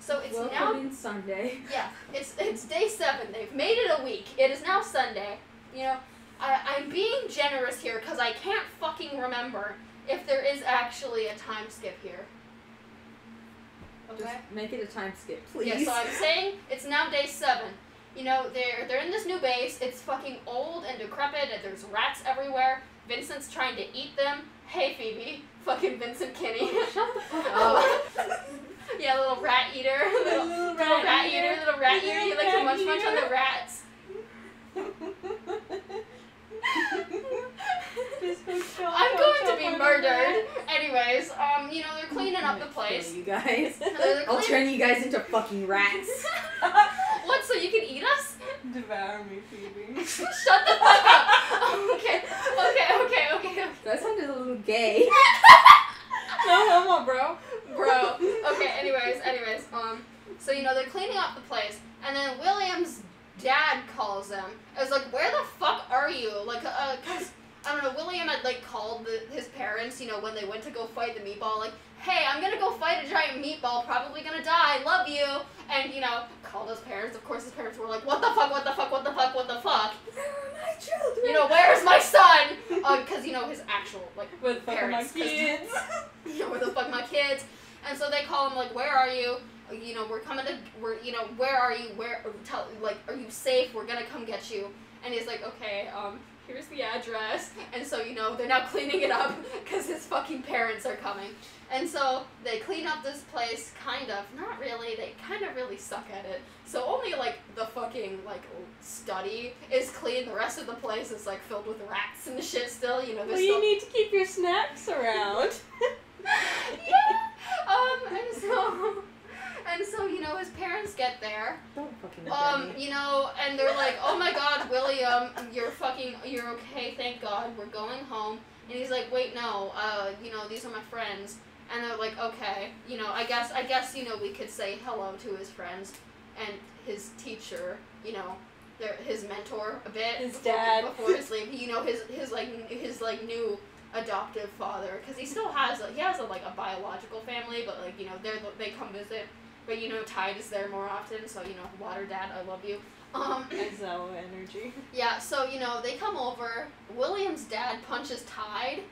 So it's now Sunday. Yeah, it's day 7. They've made it a week. It is now Sunday. You know, I'm being generous here because I can't fucking remember if there is actually a time skip here. Okay. Just make it a time skip, please. Yeah, so I'm saying it's now day 7. You know, they're in this new base. It's fucking old and decrepit, and there's rats everywhere. Vincent's trying to eat them. Hey, Phoebe. Fucking Vincent Kinney. Shut the fuck up. Yeah, little rat eater. Little rat eater. Little rat eater. You like to munch on the rats. I'm going to be murdered. Anyways, you know, they're cleaning up the place. Kill you guys. They're I'll turn you guys into fucking rats. What, so you can eat us? Devour me, Phoebe. Shut the fuck up. Okay. That sounded a little gay. No homo, bro. Bro. Okay, anyways, so, you know, they're cleaning up the place, and then William's dad calls them. I was like, where the fuck are you? Like, cause, I don't know, William had, like, called his parents, you know, when they went to go fight the meatball, like, hey, I'm gonna go fight a giant meatball, probably gonna die, love you, and, you know, called his parents. Of course, his parents were like, what the fuck? Where are my children? You know, where's my son? Cause, you know, his actual, like, Where the fuck are my parents. kids? You know, where the fuck my kids? And so they call him, like, where are you? You know, you know, where are you? Are you safe? We're gonna come get you. And he's like, okay, here's the address. And so, you know, they're now cleaning it up because his fucking parents are coming. And so they clean up this place, kind of. Not really. They kind of really suck at it. So only, like, the fucking, like, study is clean. The rest of the place is, like, filled with rats and shit still. You know, there's You need to keep your snacks around. Yeah. And so, you know, his parents get there. Don't fucking look at me. You know, and they're like, oh my god, William, you're okay, thank God, we're going home. And he's like, wait, no, you know, these are my friends. And they're like, okay, you know, I guess, you know, we could say hello to his friends and his teacher, you know, his mentor a bit. His dad. Before his leave, you know, his new adoptive father, because he still has, like, a biological family, but, like, you know, they come visit. But, you know, Tide is there more often, so, you know, water dad, I love you. Exo energy. Yeah, so, you know, they come over. William's dad punches Tide.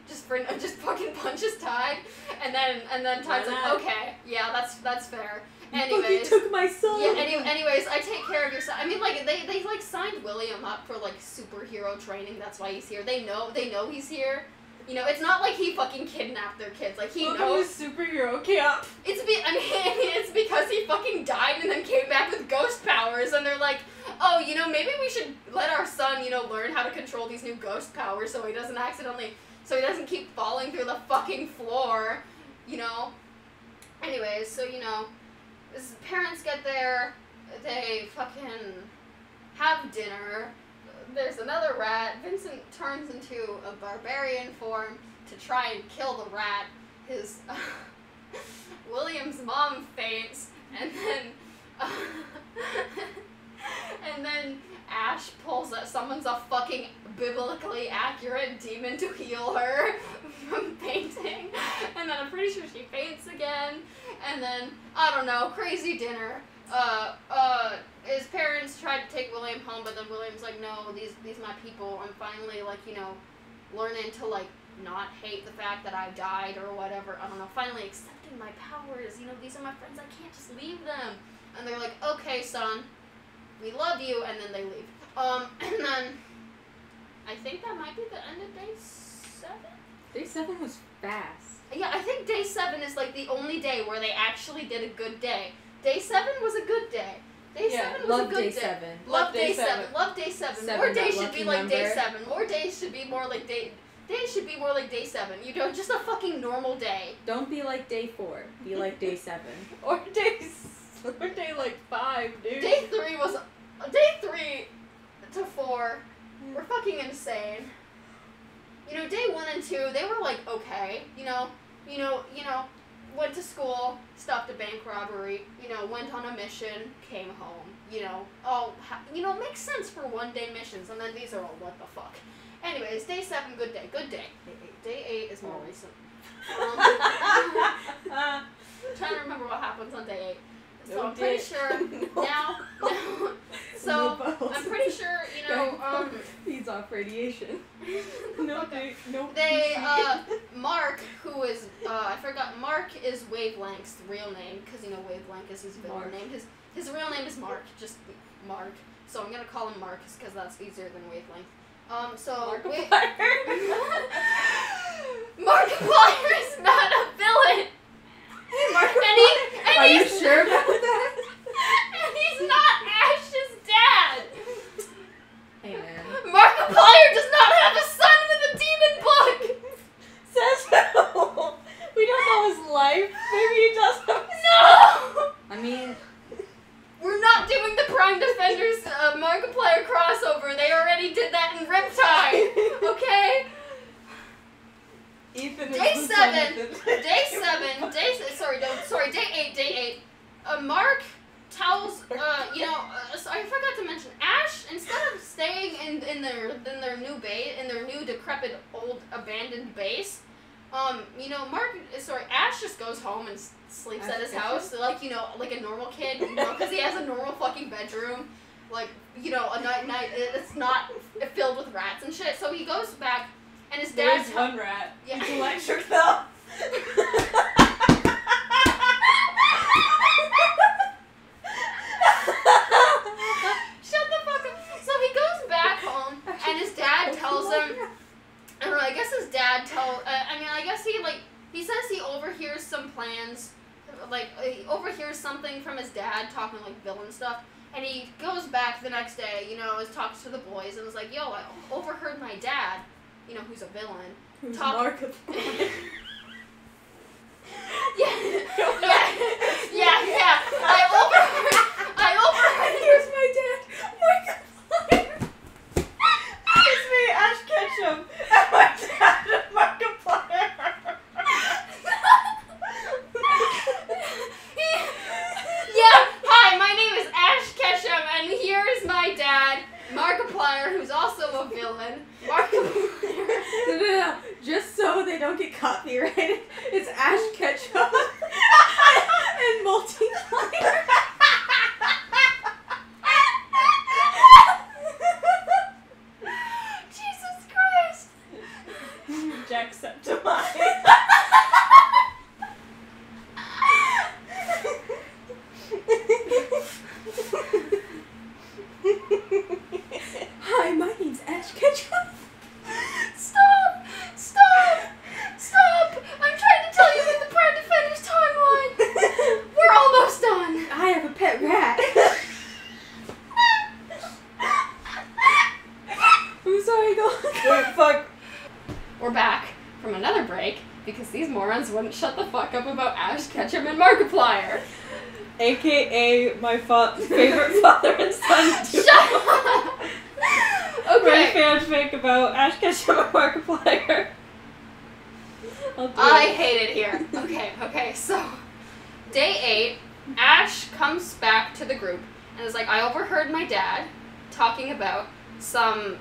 Just fucking punches Tide. And then Tide's like, okay, yeah, that's fair. Anyways. You took my son! Yeah, anyways, I take care of your son. I mean, like, they like, signed William up for, like, superhero training. That's why he's here. They know he's here. You know, it's not like he fucking kidnapped their kids. Like, he knows. Superhero camp. It's because he fucking died and then came back with ghost powers, and they're like, oh, you know, maybe we should let our son, you know, learn how to control these new ghost powers so he doesn't keep falling through the fucking floor, you know? Anyways, so, you know, his parents get there, they fucking have dinner. There's another rat. Vincent turns into a barbarian form to try and kill the rat. His William's mom faints, and then Ash summons a fucking biblically accurate demon to heal her from fainting, and then I'm pretty sure she faints again, and then I don't know, crazy dinner. His parents tried to take William home, but then William's like, no, these my people. I'm finally, like, you know, learning to, like, not hate the fact that I died or whatever. I don't know, finally accepting my powers. You know, these are my friends. I can't just leave them. And they're like, okay, son, we love you, and then they leave. And then I think that might be the end of day 7? Day 7 was fast. Yeah, I think day 7 is, like, the only day where they actually did a good day. Day 7 was a good day. Day 7 was a good day. 7. Love day 7. Love day 7. More days should be like day 7. More days should be more like day. Days should be more like day 7. You know, just a fucking normal day. Don't be like day 4. Be like day 7. Or day like 5, dude. Day 3 was. Day 3 to 4 were fucking insane. You know, day 1 and 2, they were like okay. You know. Went to school, stopped a bank robbery, you know, went on a mission, came home, you know, makes sense for one-day missions, and then these are all what the fuck. Anyways, day 7, good day. Good day. Day 8 is more recent. Trying to remember what happens on day 8. So I'm pretty sure now. So I'm pretty sure, you know, feeds off radiation. No. They Mark, who is I forgot. Mark is Wavelength's real name, because you know Wavelength is his villain name. His real name is Mark, just Mark. So I'm gonna call him Mark because that's easier than Wavelength. So Markiplier is not a villain. Are you sure about that? And he's not Ash's dad. Hey man. Markiplier does not have a son with a demon book. Says so. We don't know his life. Maybe he does have No. I mean, we're not doing the Prime Defenders Markiplier crossover. They already did that in Riptide. Okay. Ethan Day is 7. Day 8. Mark tells you know so I forgot to mention Ash, instead of staying in their new base, in their new decrepit old abandoned base, you know, Ash just goes home and sleeps at his house, like, you know, like a normal kid, you know, because he has a normal fucking bedroom, like, you know, a night it's not filled with rats and shit. So he goes back, and his dad. There's one rat. Yeah. It's electric though. Shut the fuck up. So he goes back home, and his dad tells him. I don't know. I guess his dad I guess he says he overhears some plans, like he overhears something from his dad talking like villain stuff, and he goes back the next day, you know, talks to the boys and was like, "Yo, I overheard my dad, you know, who's a villain, Who's Markiplier." Yeah. I overheard. Here's my dad, Markiplier. It's me, Ash Ketchum, and my dad, Markiplier. Yeah, hi, my name is Ash Ketchum, and here's my dad, Markiplier, who's also a villain. Markiplier. No. Just so they don't get copyrighted, it's Ash Ketchum and Multiplier. Jesus Christ. Jacksepticeye. Hi, my name's Ash Ketchum. Stop! I'm trying to tell you about the Prime Defenders timeline. We're almost done. I have a pet rat. I'm sorry, go on. Wait, fuck. We're back from another break because these morons wouldn't shut the fuck up about Ash Ketchum and Markiplier. AKA my favorite father and son duo. Shut up! Great Okay. fanfic about Ash Ketchum and Markiplier. I hate it here. Okay, so day 8, Ash comes back to the group and is like, I overheard my dad talking about some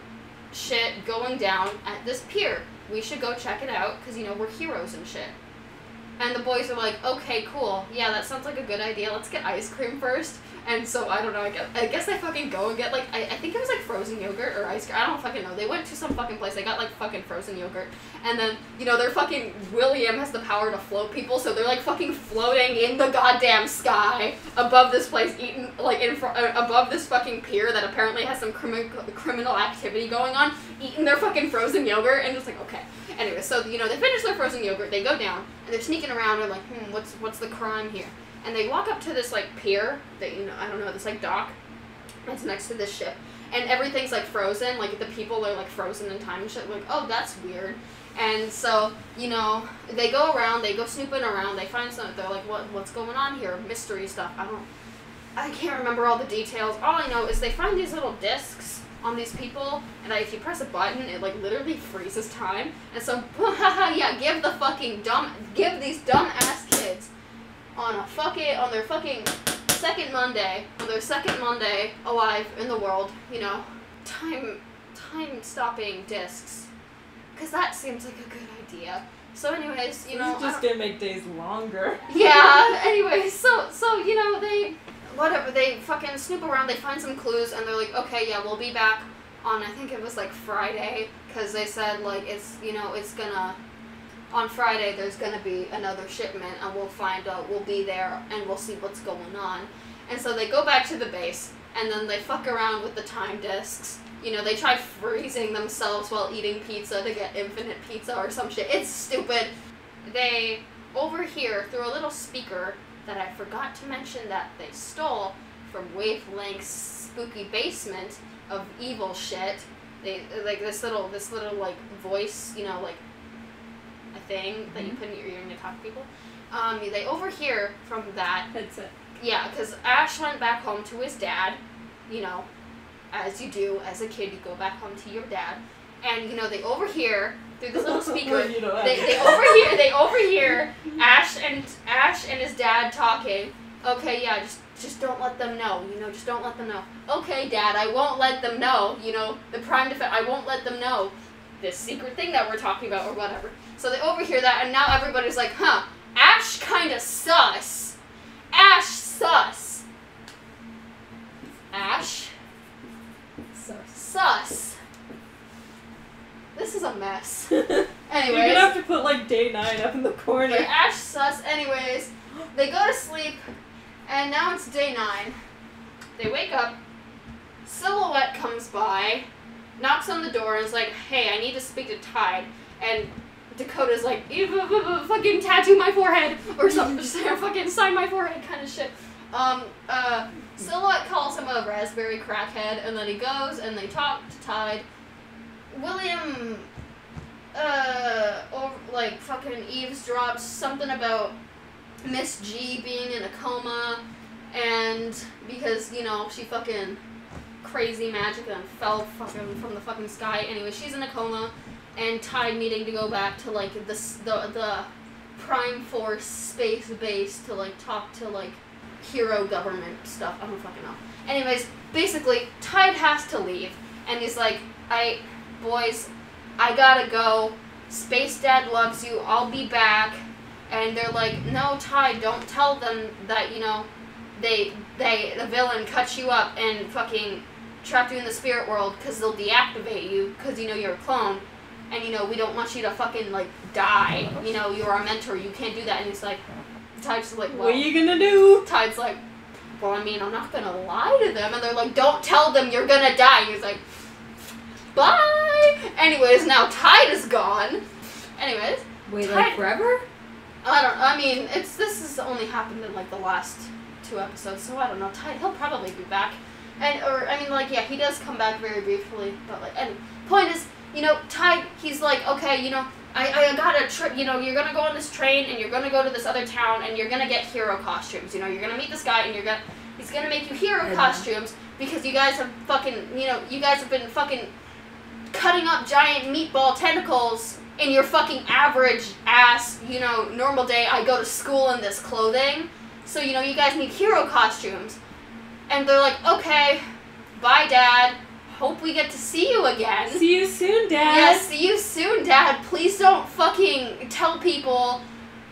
shit going down at this pier. We should go check it out because, you know, we're heroes and shit. And the boys are like, okay, cool. Yeah, that sounds like a good idea. Let's get ice cream first. And so, I don't know, I guess they fucking go and get, like, I think it was, like, frozen yogurt or ice cream. I don't fucking know. They went to some fucking place. They got, like, fucking frozen yogurt. And then, you know, their fucking William has the power to float people, so they're, like, fucking floating in the goddamn sky above this place, eating, like, above this fucking pier that apparently has some criminal activity going on, eating their fucking frozen yogurt, and just like, okay. Anyway, so, you know, they finish their frozen yogurt, they go down, and they're sneaking around, and like, what's the crime here? And they walk up to this, like, pier that, you know, I don't know, this, like, dock that's next to this ship. And everything's, like, frozen. Like, the people are, like, frozen in time and shit. Like, oh, that's weird. And so, you know, they go around, they go snooping around, they find something. They're like, what's going on here? Mystery stuff. I can't remember all the details. All I know is they find these little discs on these people, and if you press a button, it, like, literally freezes time. And so, yeah, give these dumb-ass kids on their second Monday alive in the world, you know, time time-stopping discs. Because that seems like a good idea. So anyways, you know... This is just gonna make days longer. Yeah, anyways, so you know, they fucking snoop around, they find some clues, and they're like, okay, yeah, we'll be back on, I think it was like Friday, because they said like it's, you know, it's gonna, on Friday there's gonna be another shipment, and we'll find out, we'll be there, and we'll see what's going on. And so they go back to the base, and then they fuck around with the time discs. You know, they try freezing themselves while eating pizza to get infinite pizza or some shit. It's stupid. They overhear through a little speaker that I forgot to mention that they stole from Wavelength's spooky basement of evil shit. They like this little like voice, you know, like a thing that you put in your ear and you talk to people. They overhear from that. Headset. Yeah, because Ash went back home to his dad, you know, as you do as a kid, you go back home to your dad, and you know they overhear through this little speaker. You know, they overhear Ash and his dad talking. Okay, yeah, just don't let them know. You know, just don't let them know. Okay, Dad, I won't let them know. You know, the prime defense. I won't let them know this secret thing that we're talking about or whatever. So they overhear that, and now everybody's like, huh, Ash kinda sus. Ash sus. Ash. Sus. This is a mess. Anyways. You're gonna have to put like day 9 up in the corner. Yeah, Ash sus. Anyways, they go to sleep, and now it's day 9. They wake up. Silhouette comes by, knocks on the door, and is like, hey, I need to speak to Tide. And Dakota's like, fucking tattoo my forehead, or something, just fucking sign my forehead kind of shit. Silhouette calls him a raspberry crackhead, and then he goes, and they talk to Tide. William, like, fucking eavesdrops something about Miss G being in a coma, and because, you know, she fucking crazy magic and fell fucking from the fucking sky. Anyway, she's in a coma, and Tide needing to go back to, like, the Prime Force space base to, like, talk to, like, hero government stuff. I don't fucking know. Anyways, basically, Tide has to leave, and he's like, boys, I gotta go. Space Dad loves you. I'll be back. And they're like, no, Tide, don't tell them that, you know, the villain cut you up and fucking trapped you in the spirit world, because they'll deactivate you, because, you know, you're a clone. And, you know, we don't want you to fucking, like, die. You know, you're our mentor. You can't do that. And he's like, Tide's like, well, what are you gonna do? Tide's like, well, I mean, I'm not gonna lie to them. And they're like, don't tell them you're gonna die. And he's like, bye. Anyways, now Tide is gone. Anyways. Wait, Tide, like forever? I mean, this has only happened in, like, the last 2 episodes, so I don't know. Tide, he'll probably be back. Yeah, he does come back very briefly, but, like, and point is, you know, Tide, he's like, okay, you know, I got a trip, you know, you're gonna go on this train, and you're gonna go to this other town, and you're gonna get hero costumes, you know, you're gonna meet this guy, and he's gonna make you hero costumes, because you guys have fucking, you know, you guys have been fucking cutting up giant meatball tentacles in your fucking average ass, you know, normal day, I go to school in this clothing, so, you know, you guys need hero costumes. And they're like, okay, bye, Dad. Hope we get to see you again. See you soon, Dad. Yeah, see you soon, Dad. Please don't fucking tell people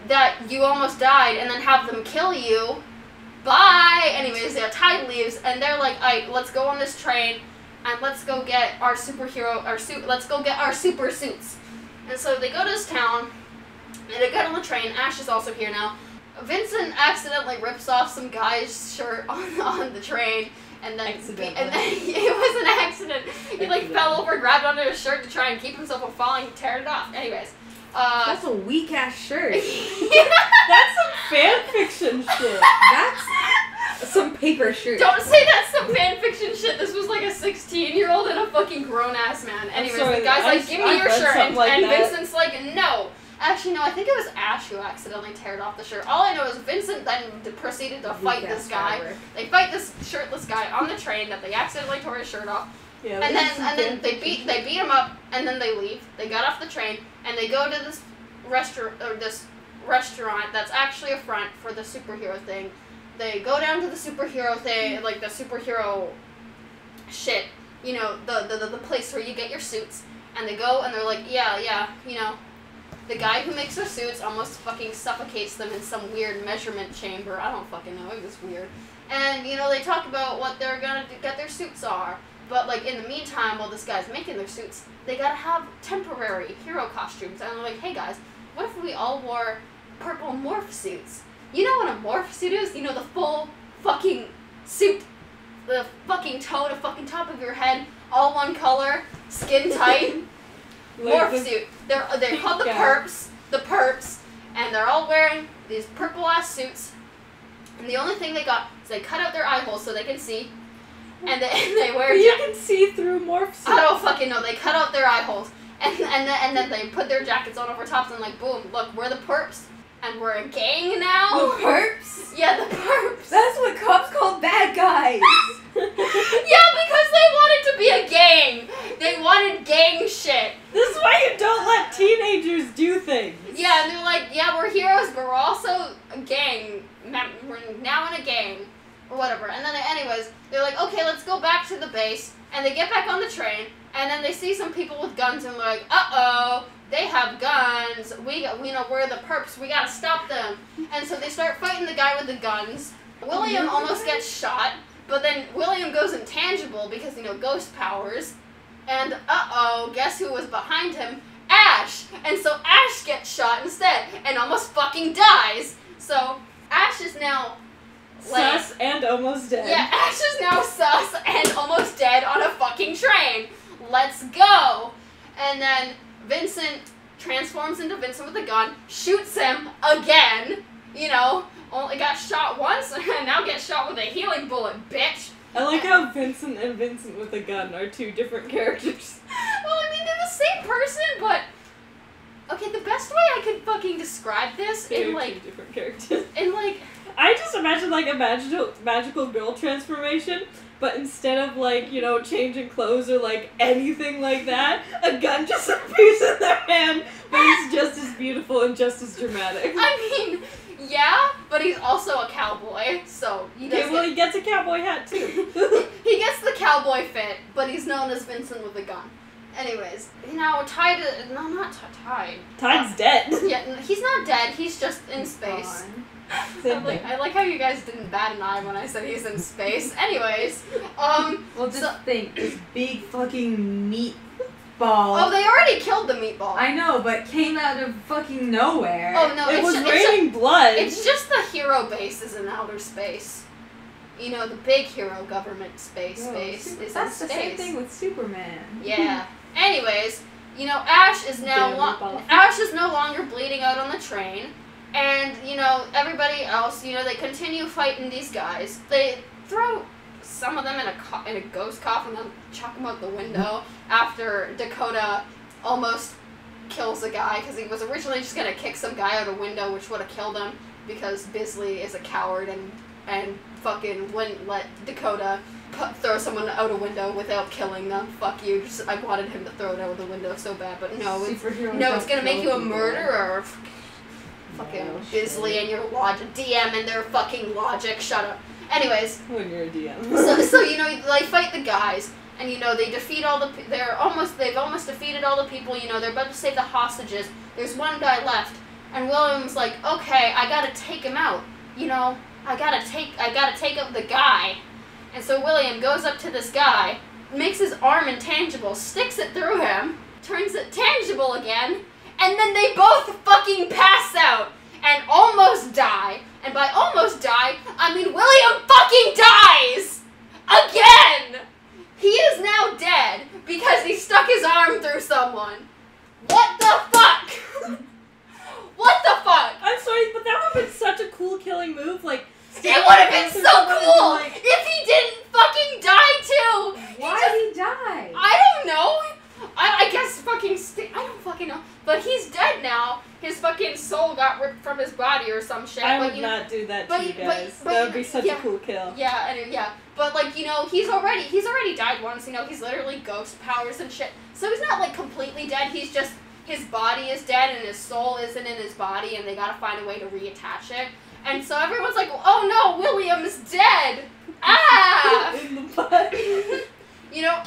that you almost died and then have them kill you. Bye. Anyways, yeah, Tide leaves, and they're like, alright, let's go on this train, and let's go get our let's go get our super suits. And so they go to this town, and they get on the train. Ash is also here now. Vincent accidentally rips off some guy's shirt on the train, and then it was an accident. He like fell over, grabbed onto his shirt to try and keep himself from falling, tear it off. Anyways, that's a weak ass shirt. That's some fan fiction shit. That's some paper shirt. Don't say that's some fan fiction shit. This was like a 16-year-old and a fucking grown ass man. Anyways, sorry, the guy's like, "Give me your shirt," and that. Vincent's like, "No." Actually, no, I think it was Ash who accidentally teared off the shirt. All I know is Vincent then proceeded to fight this guy. They fight this shirtless guy on the train that they accidentally tore his shirt off. Yeah, and then they beat him up, and then they leave. They got off the train, and they go to this restaurant that's actually a front for the superhero thing. They go down to the superhero thing, like the superhero shit, you know, the place where you get your suits, and they go and they're like, yeah, you know, the guy who makes their suits almost fucking suffocates them in some weird measurement chamber. I don't fucking know, it was weird. And, you know, they talk about what they're gonna get their suits are. But, like, in the meantime, while this guy's making their suits, they gotta have temporary hero costumes. And they're like, hey guys, what if we all wore purple morph suits? You know what a morph suit is? You know, the full fucking suit, the fucking toe to fucking top of your head, all one color, skin tight, morph suit. They're called the perps, and they're all wearing these purple ass suits. And the only thing they got is they cut out their eye holes so they can see, and they wear. But you can see through morph suits. I don't fucking know. They cut out their eye holes, and then they put their jackets on over tops, and like boom, look, we're the perps, and we're a gang now. The perps? Yeah, the perps. That's what cops call bad guys. Yeah, because they wanted to be a gang. They wanted gang shit. This is why you don't let teenagers do things. Yeah, and they're like, yeah, we're heroes, but we're also a gang. We're now in a gang, or whatever. And then, anyways, they're like, okay, let's go back to the base. And they get back on the train, and then they see some people with guns, and they're like, uh-oh, they have guns. We know, we're the perps. We gotta stop them. And so they start fighting the guy with the guns. William almost gets shot, but then William goes intangible because, you know, ghost powers. And, uh-oh, guess who was behind him? Ash! And so Ash gets shot instead, and almost fucking dies. So Ash is now Sus and almost dead. Yeah, Ash is now sus and almost dead on a fucking train. Let's go! And then Vincent transforms into Vincent with a gun, shoots him again. You know, only got shot once and now gets shot with a healing bullet, bitch. I like how Vincent and Vincent with a gun are two different characters. Well, I mean, they're the same person, but... Okay, the best way I could fucking describe this They're in, like... two different characters. In, like... I just imagine, like, a magical girl transformation, but instead of, like, you know, changing clothes or, like, anything like that, a gun just appears in their hand, but it's just as beautiful and just as dramatic. I mean, yeah, but he's also a cowboy, so he does he gets a cowboy hat, too. He gets the cowboy fit, but he's known as Vincent with a gun. Anyways, now Tide... No, not Tide. Tide's dead. Yeah, he's not dead, he's just in space. I like how you guys didn't bat an eye when I said he's in space. Anyways, Well, just think, this big fucking meatball. Oh, they already killed the meatball. I know, but came out of fucking nowhere. Oh, no, It was raining blood. It's just the hero base is in outer space. You know, the big hero government space is in space. That's the same thing with Superman. Yeah. Anyways, you know, Ash is now Ash is no longer bleeding out on the train. And, you know, everybody else, you know, they continue fighting these guys. They throw some of them in a ghost coffin and chuck them out the window after Dakota almost kills a guy because he was originally just going to kick some guy out a window, which would have killed him because Bisley is a coward and fucking wouldn't let Dakota throw someone out a window without killing them. Fuck you. I wanted him to throw it out the window so bad, but no, it's going to make you a murderer. Fucking Bisley and your logic, DM and their fucking logic, shut up. Anyways. When you're a DM. so you know, they fight the guys, and you know, they defeat all they've almost defeated all the people, you know, they're about to save the hostages. There's one guy left, and William's like, okay, I gotta take him out. You know, I gotta take out the guy. And so William goes up to this guy, makes his arm intangible, sticks it through him, turns it tangible again, and then they both fucking pass out and almost die. And by almost die, I mean William fucking dies! Again! He is now dead because he stuck his arm through someone. What the fuck? What the fuck? I'm sorry, but that would have been such a cool killing move, like... It would have been so cool if he didn't fucking die too! Why did he die? I don't know! I guess fucking I don't fucking know. But he's dead now. His fucking soul got ripped from his body or some shit. I would not do that to you guys. That would be such a cool kill. Yeah. But like, you know, he's already died once, you know, he's literally ghost powers and shit. So he's not like completely dead, he's just, his body is dead and his soul isn't in his body and they gotta find a way to reattach it. And so everyone's like, oh no, William's dead! Ah! In the butt. You know,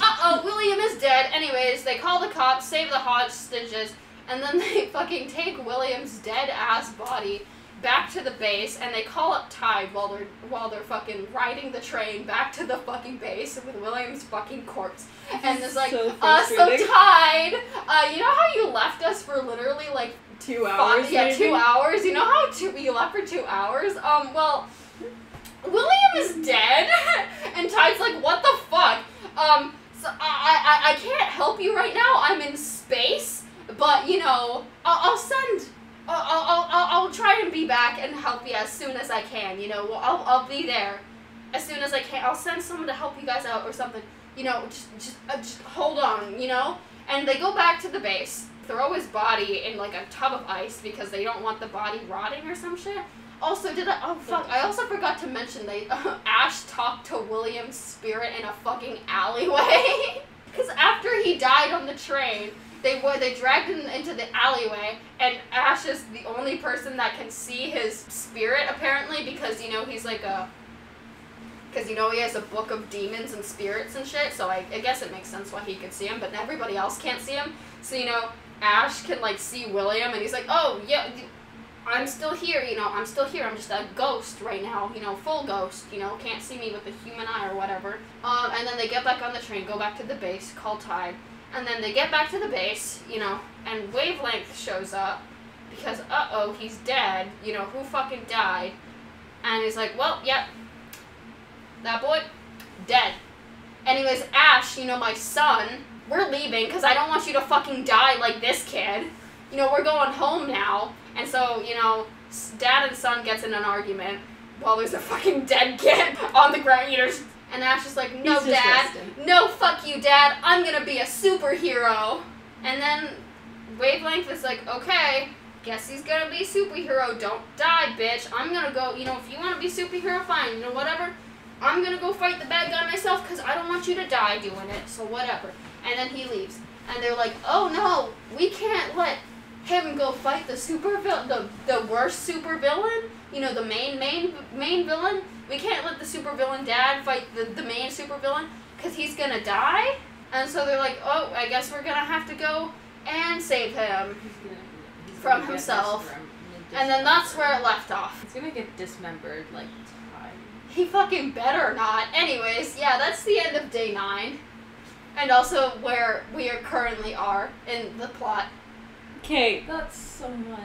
they call the cops, save the hostages, and then they fucking take William's dead-ass body back to the base, and they call up Tide while they're fucking riding the train back to the fucking base with William's fucking corpse. And it's like, So so frustrating. Tide, you know how you left us for literally like 2 hours. yeah, maybe? 2 hours. You know how you left for 2 hours? Well, William is dead, and Tide's like, what the fuck? So I can't help you right now. I'm in space, but you know, I'll try and be back and help you as soon as I can. You know, I'll be there as soon as I can. I'll send someone to help you guys out or something. You know, just hold on. You know, and they go back to the base. Throw his body in like a tub of ice because they don't want the body rotting or some shit. Also, I also forgot to mention Ash talked to William's spirit in a fucking alleyway. Because after he died on the train, they dragged him into the alleyway, and Ash is the only person that can see his spirit apparently because you know he's like because you know he has a book of demons and spirits and shit. So I guess it makes sense why he could see him, but everybody else can't see him. So you know. Ash can like see William and he's like, oh yeah, I'm still here, you know, I'm still here, I'm just a ghost right now, you know, full ghost, you know, can't see me with a human eye or whatever. And then they get back on the train, go back to the base, call Tide, and then they get back to the base, you know, and Wavelength shows up because, uh-oh, he's dead, you know, who fucking died? And he's like, well, yep, that boy, dead. Anyways, Ash, you know, my son, we're leaving because I don't want you to fucking die like this kid. You know, we're going home now. And so, you know, dad and son gets in an argument while there's a fucking dead kid on the ground. You know, and Ash is like, no, He's just Dad. resting. No, fuck you, Dad. I'm going to be a superhero. And then Wavelength is like, okay, guess he's going to be a superhero. Don't die, bitch. I'm going to go, you know, if you want to be superhero, fine. You know, whatever. I'm going to go fight the bad guy myself because I don't want you to die doing it. So whatever. And then he leaves. And they're like, oh no, we can't let him go fight the the worst supervillain. You know, the main villain. We can't let the supervillain dad fight the main supervillain because he's gonna die. And so they're like, oh, I guess we're gonna have to go and save him He's from gonna get himself. And then that's where it left off. He's gonna get dismembered like Tide. He fucking better not. Anyways, yeah, that's the end of day 9. And also where we are currently are in the plot. Okay, That's so much.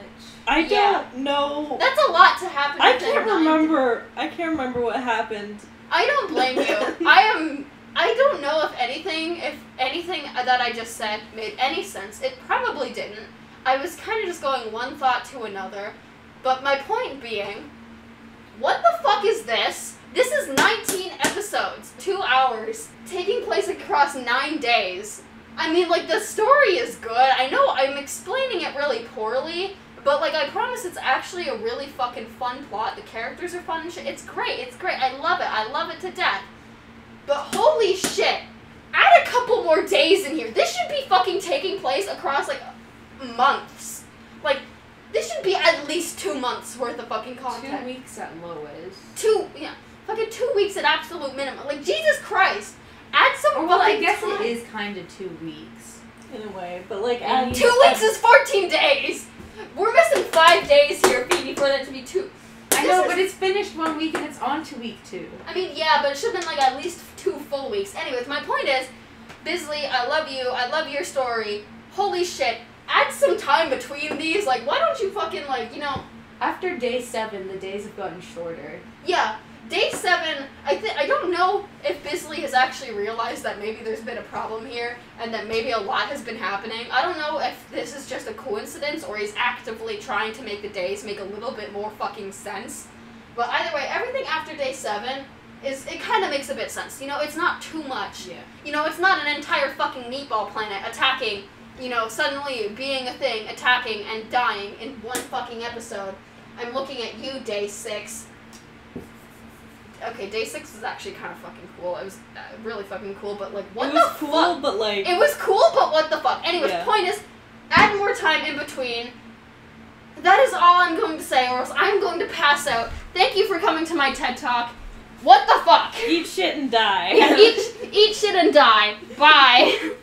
I Yeah. don't know. That's a lot to happen. I in day can't 9. remember. I can't remember what happened. I don't blame you. I don't know if anything that I just said made any sense. It probably didn't. I was kind of just going one thought to another. But my point being, what the fuck is this? This is 19 episodes, 2 hours, taking place across 9 days. I mean, like, the story is good. I know I'm explaining it really poorly, but, like, I promise it's actually a really fucking fun plot. The characters are fun and shit. It's great. It's great. I love it. I love it to death. But holy shit. Add a couple more days in here. This should be fucking taking place across, like, months. Like, this should be at least 2 months worth of fucking content. 2 weeks at lowest. Fucking 2 weeks at absolute minimum. Like, Jesus Christ. Add some Or, well, I fucking guess time. it is kind of 2 weeks. In a way, but like, And 2 weeks is 14 days. We're missing 5 days here, Phoebe, for that to be 2. I know, but it's finished 1 week and it's on to week 2. I mean, yeah, but it should have been like at least 2 full weeks. Anyways, my point is, Bisley, I love you. I love your story. Holy shit. Add some time between these. Like, why don't you fucking, like, you know... After day 7, the days have gotten shorter. Yeah. Day 7, I don't know if Bisley has actually realized that maybe there's been a problem here and that maybe a lot has been happening. I don't know if this is just a coincidence or he's actively trying to make the days make a little bit more fucking sense. But either way, everything after day 7 it kind of makes a bit sense. You know, it's not too much. Yeah. You know, it's not an entire fucking meatball planet attacking, you know, suddenly being a thing, attacking and dying in one fucking episode. I'm looking at you, day 6. Okay, day 6 is actually kind of fucking cool. It was really fucking cool, but like, what it the was cool, fuck? but like, It was cool, but what the fuck? Anyways, Yeah. point is, add more time in between. That is all I'm going to say, or else I'm going to pass out. Thank you for coming to my TED Talk. What the fuck? eat shit and die. Eat shit and die. Bye.